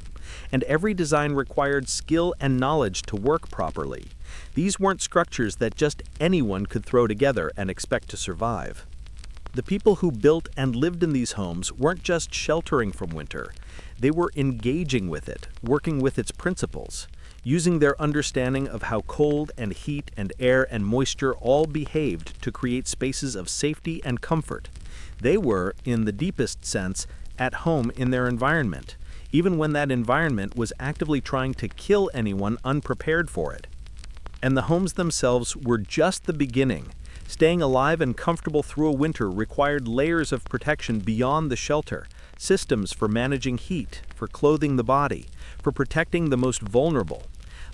And every design required skill and knowledge to work properly. These weren't structures that just anyone could throw together and expect to survive. The people who built and lived in these homes weren't just sheltering from winter. They were engaging with it, working with its principles, using their understanding of how cold and heat and air and moisture all behaved to create spaces of safety and comfort. They were, in the deepest sense, at home in their environment, even when that environment was actively trying to kill anyone unprepared for it. And the homes themselves were just the beginning. Staying alive and comfortable through a winter required layers of protection beyond the shelter, systems for managing heat, for clothing the body, for protecting the most vulnerable.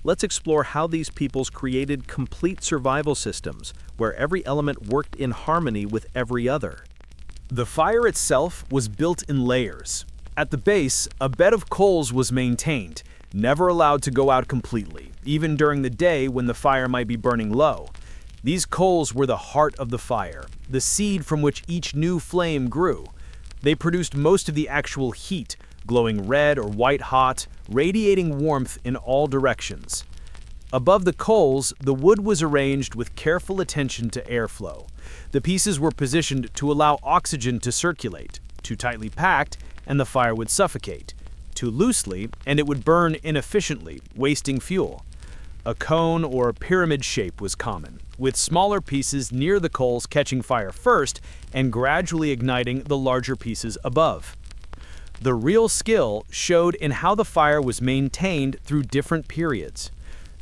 Let's explore how these peoples created complete survival systems, where every element worked in harmony with every other.
The fire itself was built in layers. At the base, a bed of coals was maintained, never allowed to go out completely, even during the day when the fire might be burning low. These coals were the heart of the fire, the seed from which each new flame grew. They produced most of the actual heat, glowing red or white hot, radiating warmth in all directions. Above the coals, the wood was arranged with careful attention to airflow. The pieces were positioned to allow oxygen to circulate. Too tightly packed, and the fire would suffocate. Too loosely, and it would burn inefficiently, wasting fuel. A cone or pyramid shape was common, with smaller pieces near the coals catching fire first and gradually igniting the larger pieces above. The real skill showed in how the fire was maintained through different periods.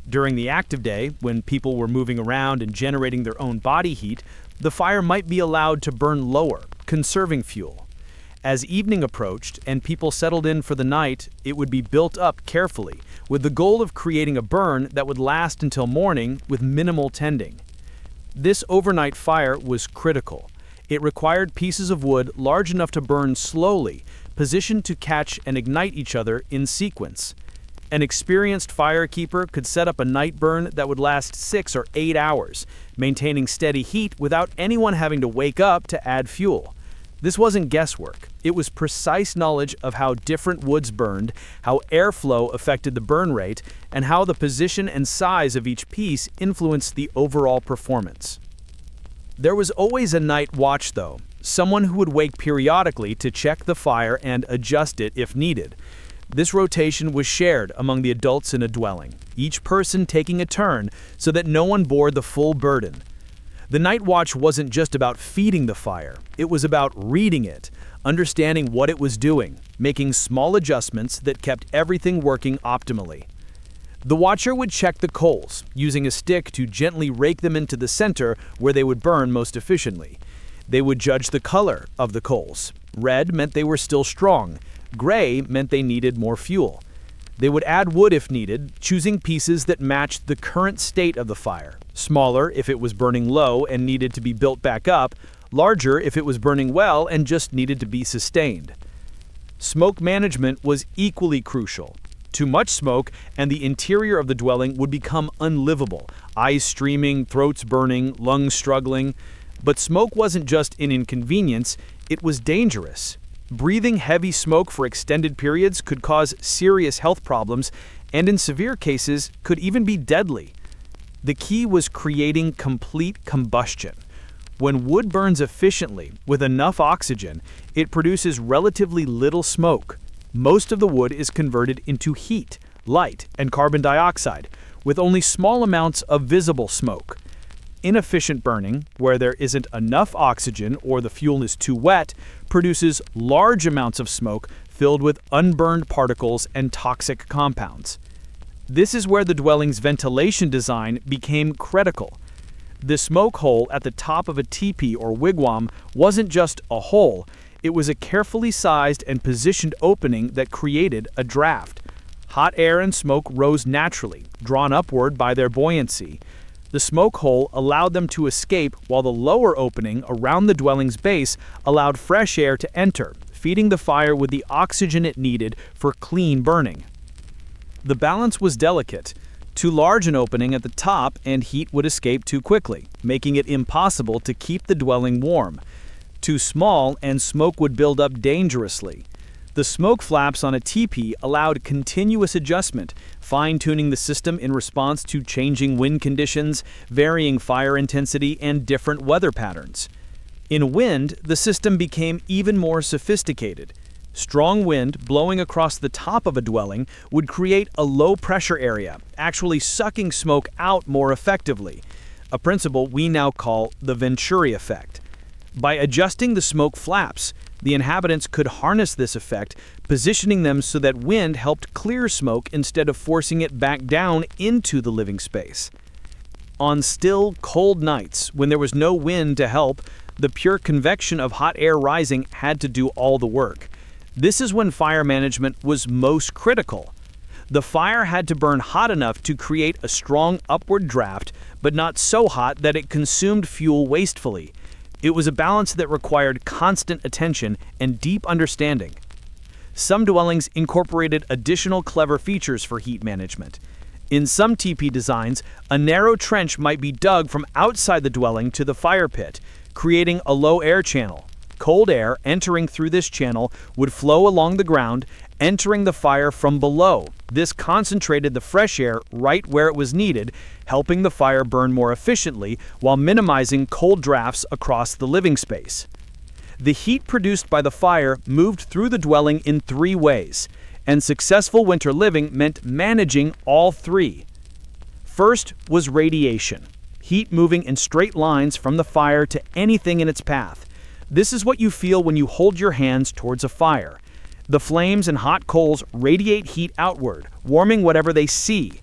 During the active day, when people were moving around and generating their own body heat, the fire might be allowed to burn lower, conserving fuel. As evening approached and people settled in for the night, it would be built up carefully, with the goal of creating a burn that would last until morning with minimal tending. This overnight fire was critical. It required pieces of wood large enough to burn slowly, positioned to catch and ignite each other in sequence. An experienced firekeeper could set up a night burn that would last 6 or 8 hours, maintaining steady heat without anyone having to wake up to add fuel. This wasn't guesswork. It was precise knowledge of how different woods burned, how airflow affected the burn rate, and how the position and size of each piece influenced the overall performance. There was always a night watch, though, someone who would wake periodically to check the fire and adjust it if needed. This rotation was shared among the adults in a dwelling, each person taking a turn so that no one bore the full burden. The night watch wasn't just about feeding the fire, it was about reading it, understanding what it was doing, making small adjustments that kept everything working optimally. The watcher would check the coals, using a stick to gently rake them into the center where they would burn most efficiently. They would judge the color of the coals. Red meant they were still strong. Gray meant they needed more fuel.
They would add wood if needed, choosing pieces that matched the current state of the fire. Smaller if it was burning low and needed to be built back up, larger if it was burning well and just needed to be sustained. Smoke management was equally crucial. Too much smoke and the interior of the dwelling would become unlivable, eyes streaming, throats burning, lungs struggling. But smoke wasn't just an inconvenience, it was dangerous. Breathing heavy smoke for extended periods could cause serious health problems and in severe cases could even be deadly. The key was creating complete combustion. When wood burns efficiently with enough oxygen, it produces relatively little smoke. Most of the wood is converted into heat, light, and carbon dioxide, with only small amounts of visible smoke. Inefficient burning, where there isn't enough oxygen or the fuel is too wet, produces large amounts of smoke filled with unburned particles and toxic compounds. This is where the dwelling's ventilation design became critical. The smoke hole at the top of a teepee or wigwam wasn't just a hole, it was a carefully sized and positioned opening that created a draft. Hot air and smoke rose naturally, drawn upward by their buoyancy. The smoke hole allowed them to escape, while the lower opening around the dwelling's base allowed fresh air to enter, feeding the fire with the oxygen it needed for clean burning. The balance was delicate. Too large an opening at the top and heat would escape too quickly, making it impossible to keep the dwelling warm. Too small and smoke would build up dangerously. The smoke flaps on a teepee allowed continuous adjustment, fine-tuning the system in response to changing wind conditions, varying fire intensity, and different weather patterns. In wind, the system became even more sophisticated. Strong wind blowing across the top of a dwelling would create a low-pressure area, actually sucking smoke out more effectively, a principle we now call the Venturi effect. By adjusting the smoke flaps, the inhabitants could harness this effect, positioning them so that wind helped clear smoke instead of forcing it back down into the living space. On still, cold nights, when there was no wind to help, the pure convection of hot air rising had to do all the work. This is when fire management was most critical. The fire had to burn hot enough to create a strong upward draft, but not so hot that it consumed fuel wastefully. It was a balance that required constant attention and deep understanding. Some dwellings incorporated additional clever features for heat management. In some teepee designs, a narrow trench might be dug from outside the dwelling to the fire pit, creating a low air channel. Cold air entering through this channel would flow along the ground, entering the fire from below. This concentrated the fresh air right where it was needed, helping the fire burn more efficiently while minimizing cold drafts across the living space. The heat produced by the fire moved through the dwelling in 3 ways, and successful winter living meant managing all 3. First was radiation, heat moving in straight lines from the fire to anything in its path. This is what you feel when you hold your hands towards a fire. The flames and hot coals radiate heat outward, warming whatever they see.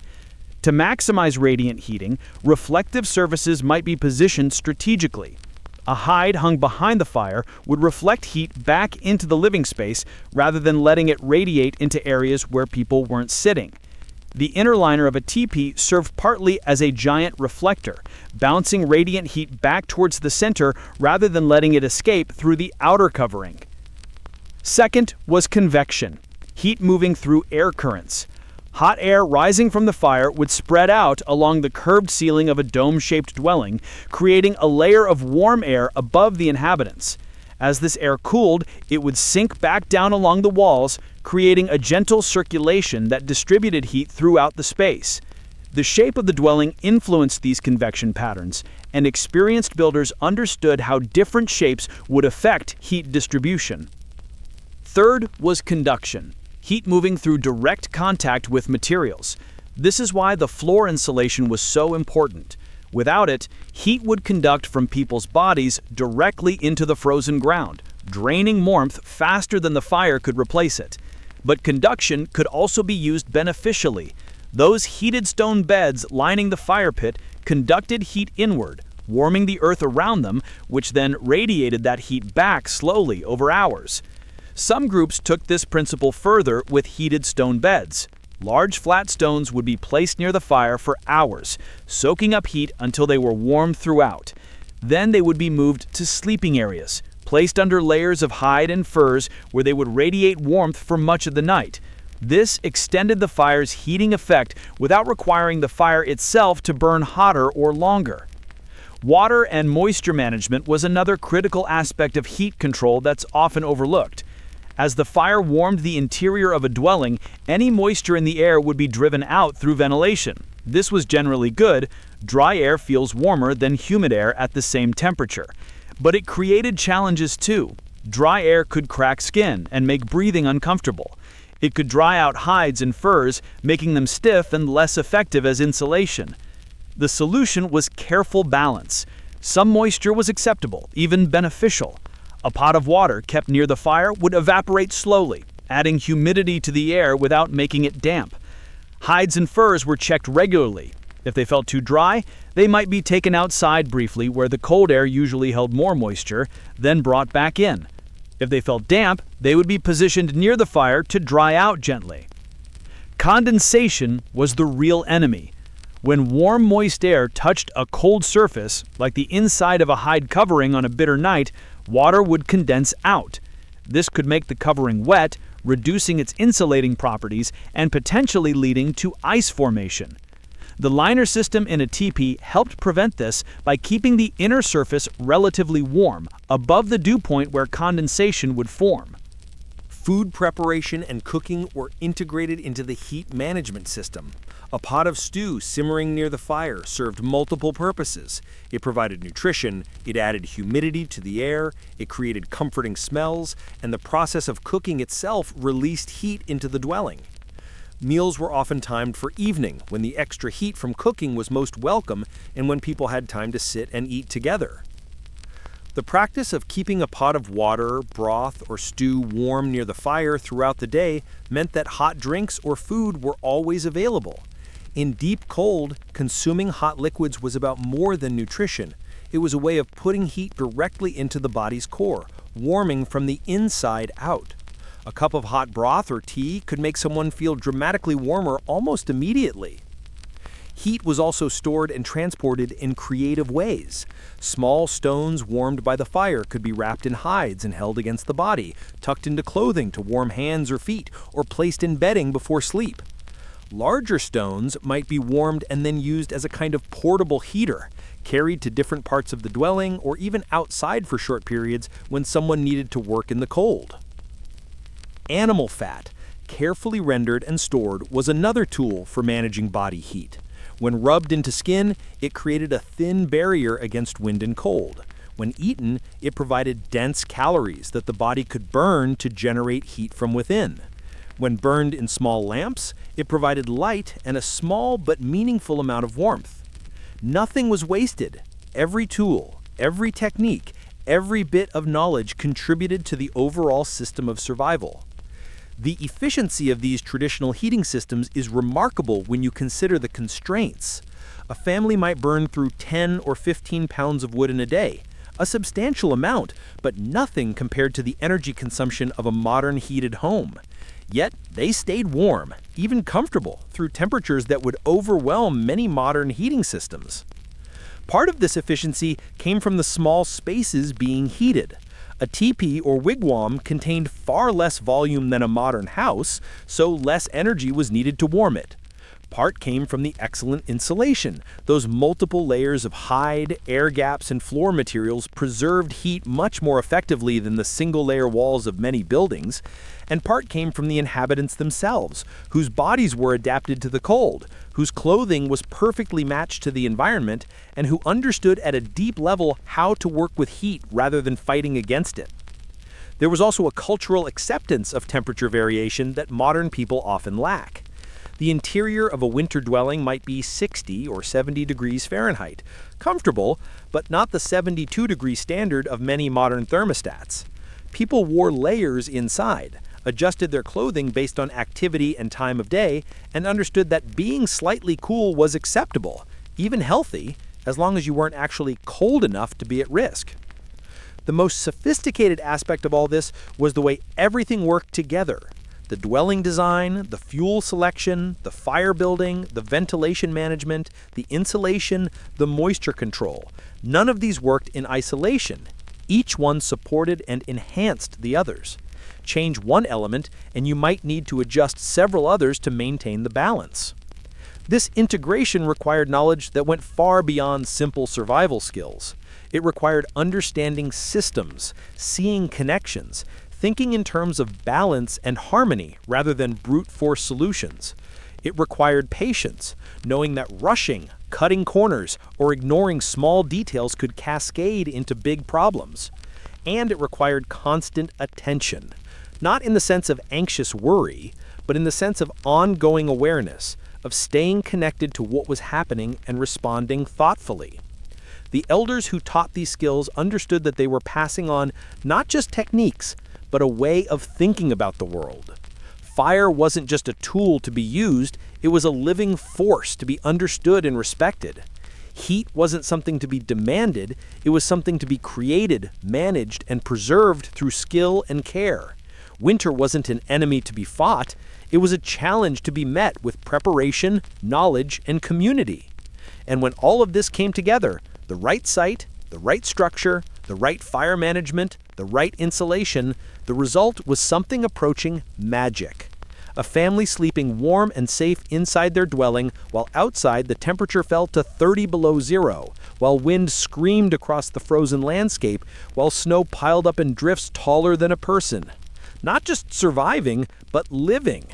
To maximize radiant heating, reflective surfaces might be positioned strategically. A hide hung behind the fire would reflect heat back into the living space rather than letting it radiate into areas where people weren't sitting. The inner liner of a teepee served partly as a giant reflector, bouncing radiant heat back towards the center rather than letting it escape through the outer covering. Second was convection, heat moving through air currents. Hot air rising from the fire would spread out along the curved ceiling of a dome-shaped dwelling, creating a layer of warm air above the inhabitants. As this air cooled, it would sink back down along the walls, creating a gentle circulation that distributed heat throughout the space. The shape of the dwelling influenced these convection patterns, and experienced builders understood how different shapes would affect heat distribution. Third was conduction, heat moving through direct contact with materials. This is why the floor insulation was so important. Without it, heat would conduct from people's bodies directly into the frozen ground, draining warmth faster than the fire could replace it. But conduction could also be used beneficially. Those heated stone beds lining the fire pit conducted heat inward, warming the earth around them, which then radiated that heat back slowly over hours. Some groups took this principle further with heated stone beds.
Large flat stones would be placed near the fire for hours, soaking up heat until they were warm throughout. Then they would be moved to sleeping areas, placed under layers of hide and furs where they would radiate warmth for much of the night. This extended the fire's heating effect without requiring the fire itself to burn hotter or longer. Water and moisture management was another critical aspect of heat control that's often overlooked. As the fire warmed the interior of a dwelling, any moisture in the air would be driven out through ventilation. This was generally good. Dry air feels warmer than humid air at the same temperature. But it created challenges too. Dry air could crack skin and make breathing uncomfortable. It could dry out hides and furs, making them stiff and less effective as insulation. The solution was careful balance. Some moisture was acceptable, even beneficial. A pot of water kept near the fire would evaporate slowly, adding humidity to the air without making it damp. Hides and furs were checked regularly. If they felt too dry, they might be taken outside briefly where the cold air usually held more moisture, then brought back in. If they felt damp, they would be positioned near the fire to dry out gently. Condensation was the real enemy. When warm, moist air touched a cold surface, like the inside of a hide covering on a bitter night, water would condense out. This could make the covering wet, reducing its insulating properties and potentially leading to ice formation. The liner system in a teepee helped prevent this by keeping the inner surface relatively warm, above the dew point where condensation would form.
Food preparation and cooking were integrated into the heat management system. A pot of stew simmering near the fire served multiple purposes. It provided nutrition, it added humidity to the air, it created comforting smells, and the process of cooking itself released heat into the dwelling. Meals were often timed for evening, when the extra heat from cooking was most welcome and when people had time to sit and eat together. The practice of keeping a pot of water, broth, or stew warm near the fire throughout the day meant that hot drinks or food were always available. In deep cold, consuming hot liquids was about more than nutrition. It was a way of putting heat directly into the body's core, warming from the inside out. A cup of hot broth or tea could make someone feel dramatically warmer almost immediately. Heat was also stored and transported in creative ways. Small stones warmed by the fire could be wrapped in hides and held against the body, tucked into clothing to warm hands or feet, or placed in bedding before sleep. Larger stones might be warmed and then used as a kind of portable heater, carried to different parts of the dwelling or even outside for short periods when someone needed to work in the cold. Animal fat, carefully rendered and stored, was another tool for managing body heat. When rubbed into skin, it created a thin barrier against wind and cold. When eaten, it provided dense calories that the body could burn to generate heat from within. When burned in small lamps, it provided light and a small but meaningful amount of warmth. Nothing was wasted. Every tool, every technique, every bit of knowledge contributed to the overall system of survival. The efficiency of these traditional heating systems is remarkable when you consider the constraints. A family might burn through 10 or 15 pounds of wood in a day, a substantial amount, but nothing compared to the energy consumption of a modern heated home. Yet they stayed warm, even comfortable, through temperatures that would overwhelm many modern heating systems. Part of this efficiency came from the small spaces being heated. A teepee or wigwam contained far less volume than a modern house, so less energy was needed to warm it. Part came from the excellent insulation. Those multiple layers of hide, air gaps, and floor materials preserved heat much more effectively than the single-layer walls of many buildings. And part came from the inhabitants themselves, whose bodies were adapted to the cold, whose clothing was perfectly matched to the environment, and who understood at a deep level how to work with heat rather than fighting against it. There was also a cultural acceptance of temperature variation that modern people often lack. The interior of a winter dwelling might be 60 or 70 degrees Fahrenheit, comfortable, but not the 72-degree standard of many modern thermostats. People wore layers inside, adjusted their clothing based on activity and time of day, and understood that being slightly cool was acceptable, even healthy, as long as you weren't actually cold enough to be at risk. The most sophisticated aspect of all this was the way everything worked together. the dwelling design, the fuel selection, the fire building, the ventilation management, the insulation, the moisture control. None of these worked in isolation. Each one supported and enhanced the others. Change one element, and you might need to adjust several others to maintain the balance. This integration required knowledge that went far beyond simple survival skills. It required understanding systems, seeing connections, thinking in terms of balance and harmony rather than brute force solutions. It required patience, knowing that rushing, cutting corners, or ignoring small details could cascade into big problems. And it required constant attention, not in the sense of anxious worry, but in the sense of ongoing awareness, of staying connected to what was happening and responding thoughtfully. The elders who taught these skills understood that they were passing on not just techniques, but a way of thinking about the world. Fire wasn't just a tool to be used, it was a living force to be understood and respected. Heat wasn't something to be demanded, it was something to be created, managed, and preserved through skill and care. Winter wasn't an enemy to be fought, it was a challenge to be met with preparation, knowledge, and community. And when all of this came together, the right site, the right structure, the right fire management, the right insulation, the result was something approaching magic. A family sleeping warm and safe inside their dwelling, while outside the temperature fell to 30 below zero, while wind screamed across the frozen landscape, while snow piled up in drifts taller than a person. Not just surviving, but living.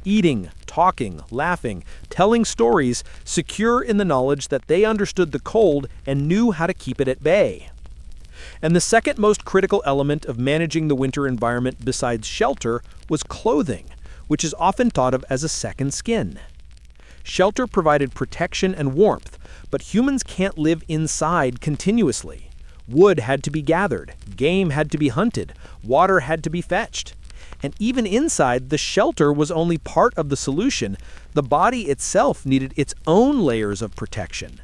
Eating, talking, laughing, telling stories, secure in the knowledge that they understood the cold and knew how to keep it at bay. And the second most critical element of managing the winter environment besides shelter was clothing, which is often thought of as a second skin. Shelter provided protection and warmth, but humans can't live inside continuously. Wood had to be gathered, game had to be hunted, water had to be fetched. And even inside, the shelter was only part of the solution. The body itself needed its own layers of protection.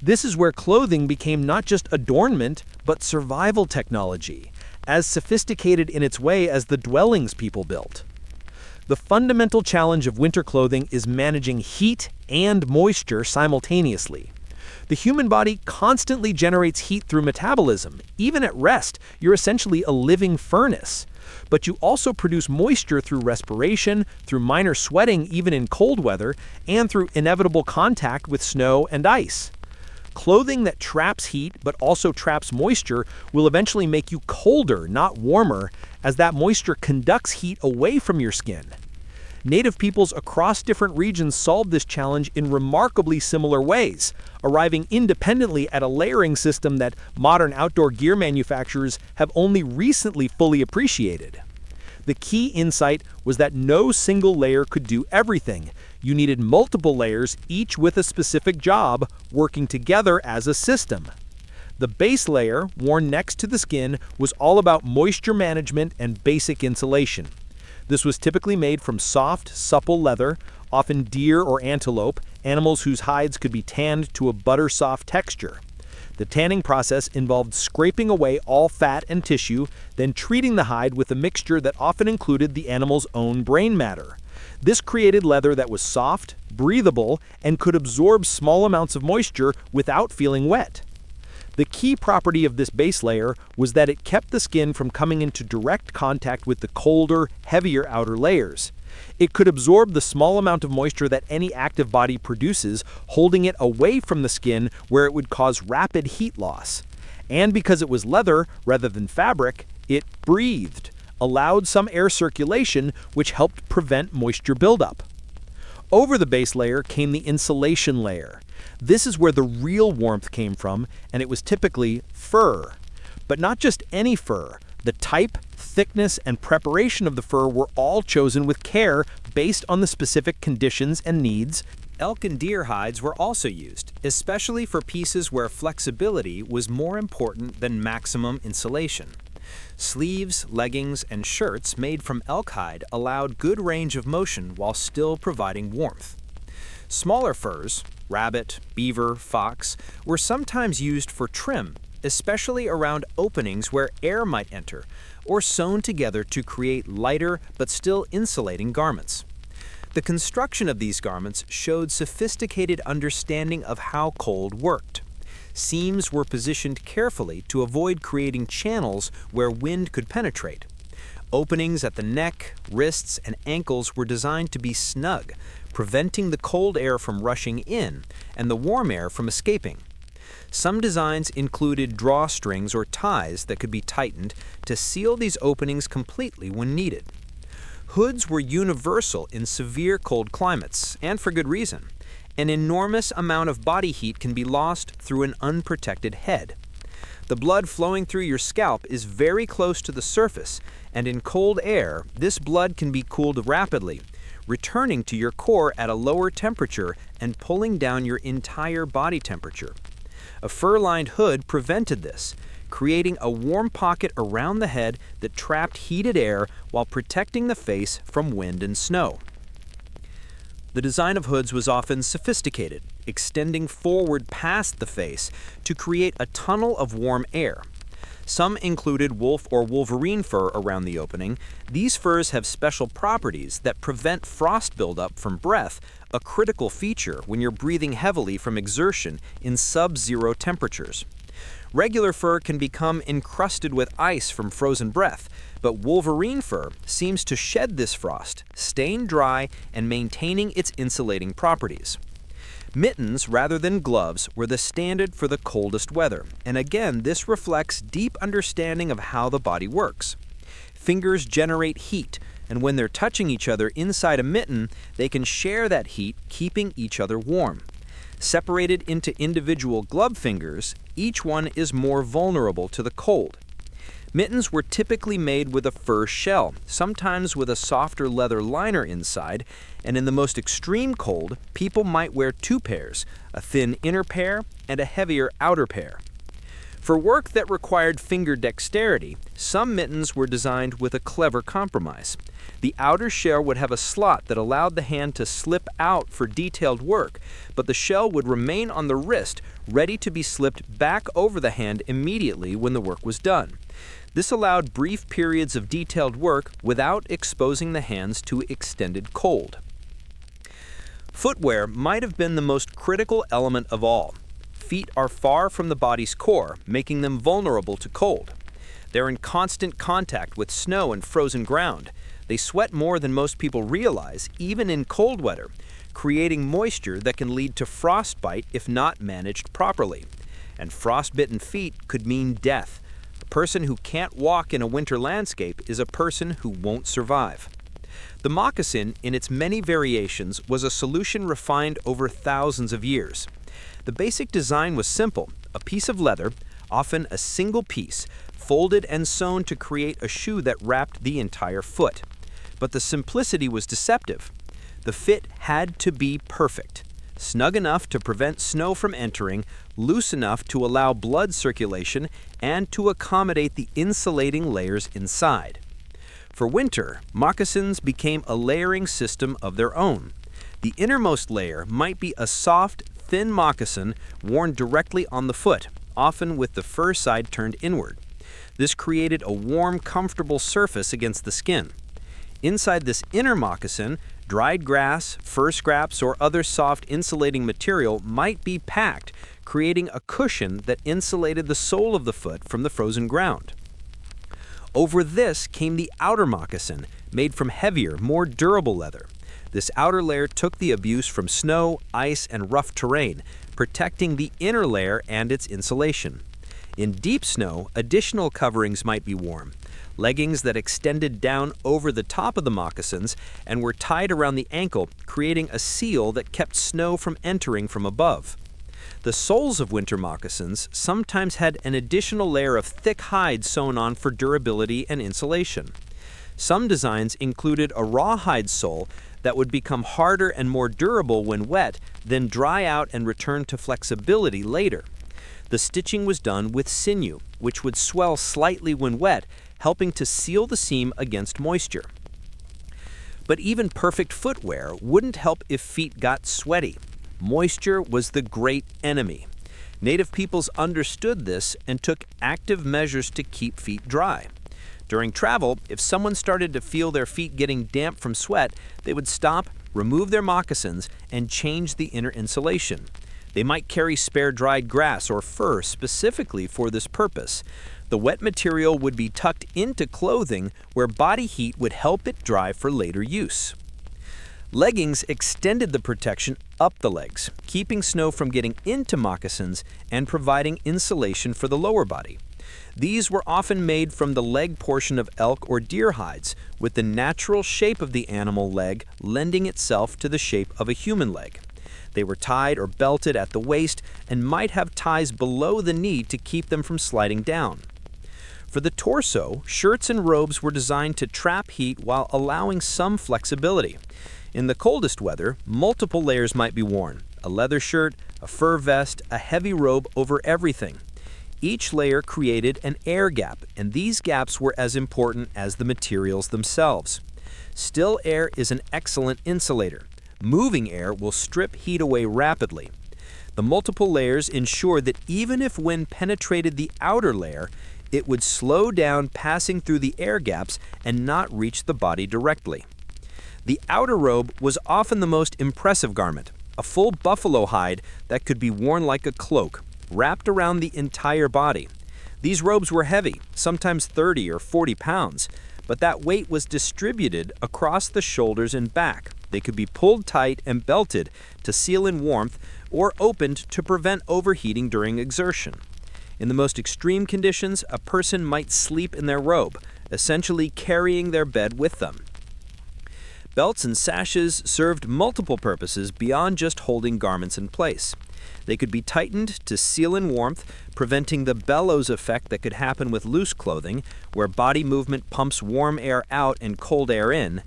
This is where clothing became not just adornment, but survival technology, as sophisticated in its way as the dwellings people built. The fundamental challenge of winter clothing is managing heat and moisture simultaneously. The human body constantly generates heat through metabolism. Even at rest, you're essentially a living furnace. But you also produce moisture through respiration, through minor sweating even in cold weather, and through inevitable contact with snow and ice. Clothing that traps heat but also traps moisture will eventually make you colder, not warmer, as that moisture conducts heat away from your skin. Native peoples across different regions solved this challenge in remarkably similar ways, arriving independently at a layering system that modern outdoor gear manufacturers have only recently fully appreciated. The key insight was that no single layer could do everything. You needed multiple layers, each with a specific job, working together as a system. The base layer, worn next to the skin, was all about moisture management and basic insulation. This was typically made from soft, supple leather, often deer or antelope, animals whose hides could be tanned to a butter-soft texture. The tanning process involved scraping away all fat and tissue, then treating the hide with a mixture that often included the animal's own brain matter. This created leather that was soft, breathable, and could absorb small amounts of moisture without feeling wet. The key property of this base layer was that it kept the skin from coming into direct contact with the colder, heavier outer layers. It could absorb the small amount of moisture that any active body produces, holding it away from the skin where it would cause rapid heat loss. And because it was leather rather than fabric, it breathed, allowed some air circulation, which helped prevent moisture buildup. Over the base layer came the insulation layer. This is where the real warmth came from, and it was typically fur. But not just any fur. The type, thickness, and preparation of the fur were all chosen with care based on the specific conditions and needs.
Elk and deer hides were also used, especially for pieces where flexibility was more important than maximum insulation. Sleeves, leggings, and shirts made from elk hide allowed good range of motion while still providing warmth. Smaller furs, rabbit, beaver, fox, were sometimes used for trim, especially around openings where air might enter, or sewn together to create lighter but still insulating garments. The construction of these garments showed sophisticated understanding of how cold worked. Seams were positioned carefully to avoid creating channels where wind could penetrate. Openings at the neck, wrists, and ankles were designed to be snug, preventing the cold air from rushing in and the warm air from escaping. Some designs included drawstrings or ties that could be tightened to seal these openings completely when needed. Hoods were universal in severe cold climates, and for good reason. An enormous amount of body heat can be lost through an unprotected head. The blood flowing through your scalp is very close to the surface, and in cold air, this blood can be cooled rapidly, returning to your core at a lower temperature and pulling down your entire body temperature. A fur-lined hood prevented this, creating a warm pocket around the head that trapped heated air while protecting the face from wind and snow. The design of hoods was often sophisticated, extending forward past the face to create a tunnel of warm air. Some included wolf or wolverine fur around the opening. These furs have special properties that prevent frost buildup from breath, a critical feature when you're breathing heavily from exertion in sub-zero temperatures. Regular fur can become encrusted with ice from frozen breath, but wolverine fur seems to shed this frost, staying dry and maintaining its insulating properties. Mittens rather than gloves were the standard for the coldest weather, and again this reflects deep understanding of how the body works. Fingers generate heat, and when they're touching each other inside a mitten, they can share that heat, keeping each other warm. Separated into individual glove fingers, each one is more vulnerable to the cold. Mittens were typically made with a fur shell, sometimes with a softer leather liner inside, and in the most extreme cold, people might wear two pairs, a thin inner pair and a heavier outer pair. For work that required finger dexterity, some mittens were designed with a clever compromise. The outer shell would have a slot that allowed the hand to slip out for detailed work, but the shell would remain on the wrist, ready to be slipped back over the hand immediately when the work was done. This allowed brief periods of detailed work without exposing the hands to extended cold. Footwear might have been the most critical element of all. Feet are far from the body's core, making them vulnerable to cold. They're in constant contact with snow and frozen ground. They sweat more than most people realize, even in cold weather, creating moisture that can lead to frostbite if not managed properly. And frostbitten feet could mean death. A person who can't walk in a winter landscape is a person who won't survive. The moccasin, in its many variations, was a solution refined over thousands of years. The basic design was simple: a piece of leather, often a single piece, folded and sewn to create a shoe that wrapped the entire foot. But the simplicity was deceptive. The fit had to be perfect. Snug enough to prevent snow from entering, loose enough to allow blood circulation, and to accommodate the insulating layers inside. For winter, moccasins became a layering system of their own. The innermost layer might be a soft, thin moccasin worn directly on the foot, often with the fur side turned inward. This created a warm, comfortable surface against the skin. Inside this inner moccasin, dried grass, fur scraps, or other soft insulating material might be packed, creating a cushion that insulated the sole of the foot from the frozen ground. Over this came the outer moccasin, made from heavier, more durable leather. This outer layer took the abuse from snow, ice, and rough terrain, protecting the inner layer and its insulation. In deep snow, additional coverings might be worn. Leggings that extended down over the top of the moccasins and were tied around the ankle, creating a seal that kept snow from entering from above. The soles of winter moccasins sometimes had an additional layer of thick hide sewn on for durability and insulation. Some designs included a rawhide sole that would become harder and more durable when wet, then dry out and return to flexibility later. The stitching was done with sinew, which would swell slightly when wet, helping to seal the seam against moisture. But even perfect footwear wouldn't help if feet got sweaty. Moisture was the great enemy. Native peoples understood this and took active measures to keep feet dry.
During travel, if someone started to feel their feet getting damp from sweat, they would stop, remove their moccasins, and change the inner insulation. They might carry spare dried grass or fur specifically for this purpose. The wet material would be tucked into clothing where body heat would help it dry for later use. Leggings extended the protection up the legs, keeping snow from getting into moccasins and providing insulation for the lower body. These were often made from the leg portion of elk or deer hides, with the natural shape of the animal leg lending itself to the shape of a human leg. They were tied or belted at the waist and might have ties below the knee to keep them from sliding down. For the torso, shirts and robes were designed to trap heat while allowing some flexibility. In the coldest weather, multiple layers might be worn: a leather shirt, a fur vest, a heavy robe over everything. Each layer created an air gap, and these gaps were as important as the materials themselves. Still air is an excellent insulator. Moving air will strip heat away rapidly. The multiple layers ensure that even if wind penetrated the outer layer, it would slow down passing through the air gaps and not reach the body directly. The outer robe was often the most impressive garment, a full buffalo hide that could be worn like a cloak, wrapped around the entire body. These robes were heavy, sometimes 30 or 40 pounds, but that weight was distributed across the shoulders and back. They could be pulled tight and belted to seal in warmth or opened to prevent overheating during exertion. In the most extreme conditions, a person might sleep in their robe, essentially carrying their bed with them. Belts and sashes served multiple purposes beyond just holding garments in place. They could be tightened to seal in warmth, preventing the bellows effect that could happen with loose clothing, where body movement pumps warm air out and cold air in.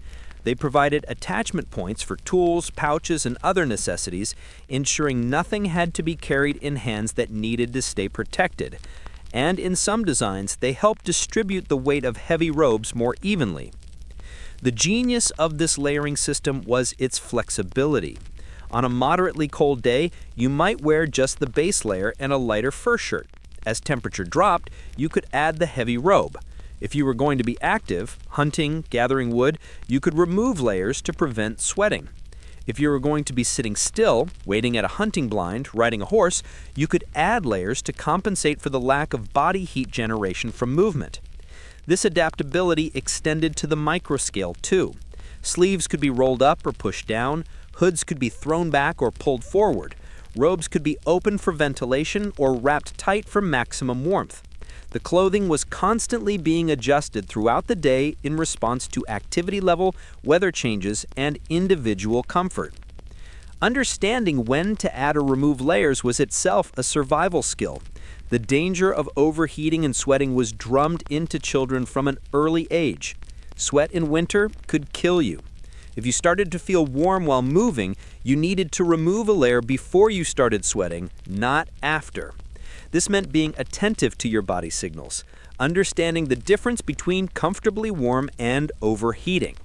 They provided attachment points for tools, pouches, and other necessities, ensuring nothing had to be carried in hands that needed to stay protected. And in some designs, they helped distribute the weight of heavy robes more evenly. The genius of this layering system was its flexibility. On a moderately cold day, you might wear just the base layer and a lighter fur shirt. As temperature dropped, you could add the heavy robe. If you were going to be active, hunting, gathering wood, you could remove layers to prevent sweating. If you were going to be sitting still, waiting at a hunting blind, riding a horse, you could add layers to compensate for the lack of body heat generation from movement. This adaptability extended to the microscale too. Sleeves could be rolled up or pushed down, hoods could be thrown back or pulled forward, robes could be open for ventilation or wrapped tight for maximum warmth. The clothing was constantly being adjusted throughout the day in response to activity level, weather changes, and individual comfort. Understanding when to add or remove layers was itself a survival skill. The danger of overheating and sweating was drummed into children from an early age. Sweat in winter could kill you. If you started to feel warm while moving, you needed to remove a layer before you started sweating, not after. This meant being attentive to your body signals, understanding the difference between comfortably warm and overheating.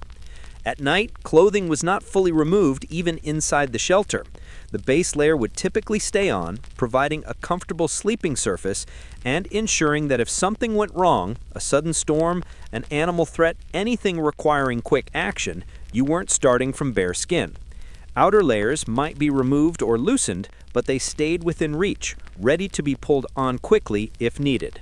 At night, clothing was not fully removed even inside the shelter. The base layer would typically stay on, providing a comfortable sleeping surface and ensuring that if something went wrong, a sudden storm, an animal threat, anything requiring quick action, you weren't starting from bare skin. Outer layers might be removed or loosened, but they stayed within reach, ready to be pulled on quickly if needed.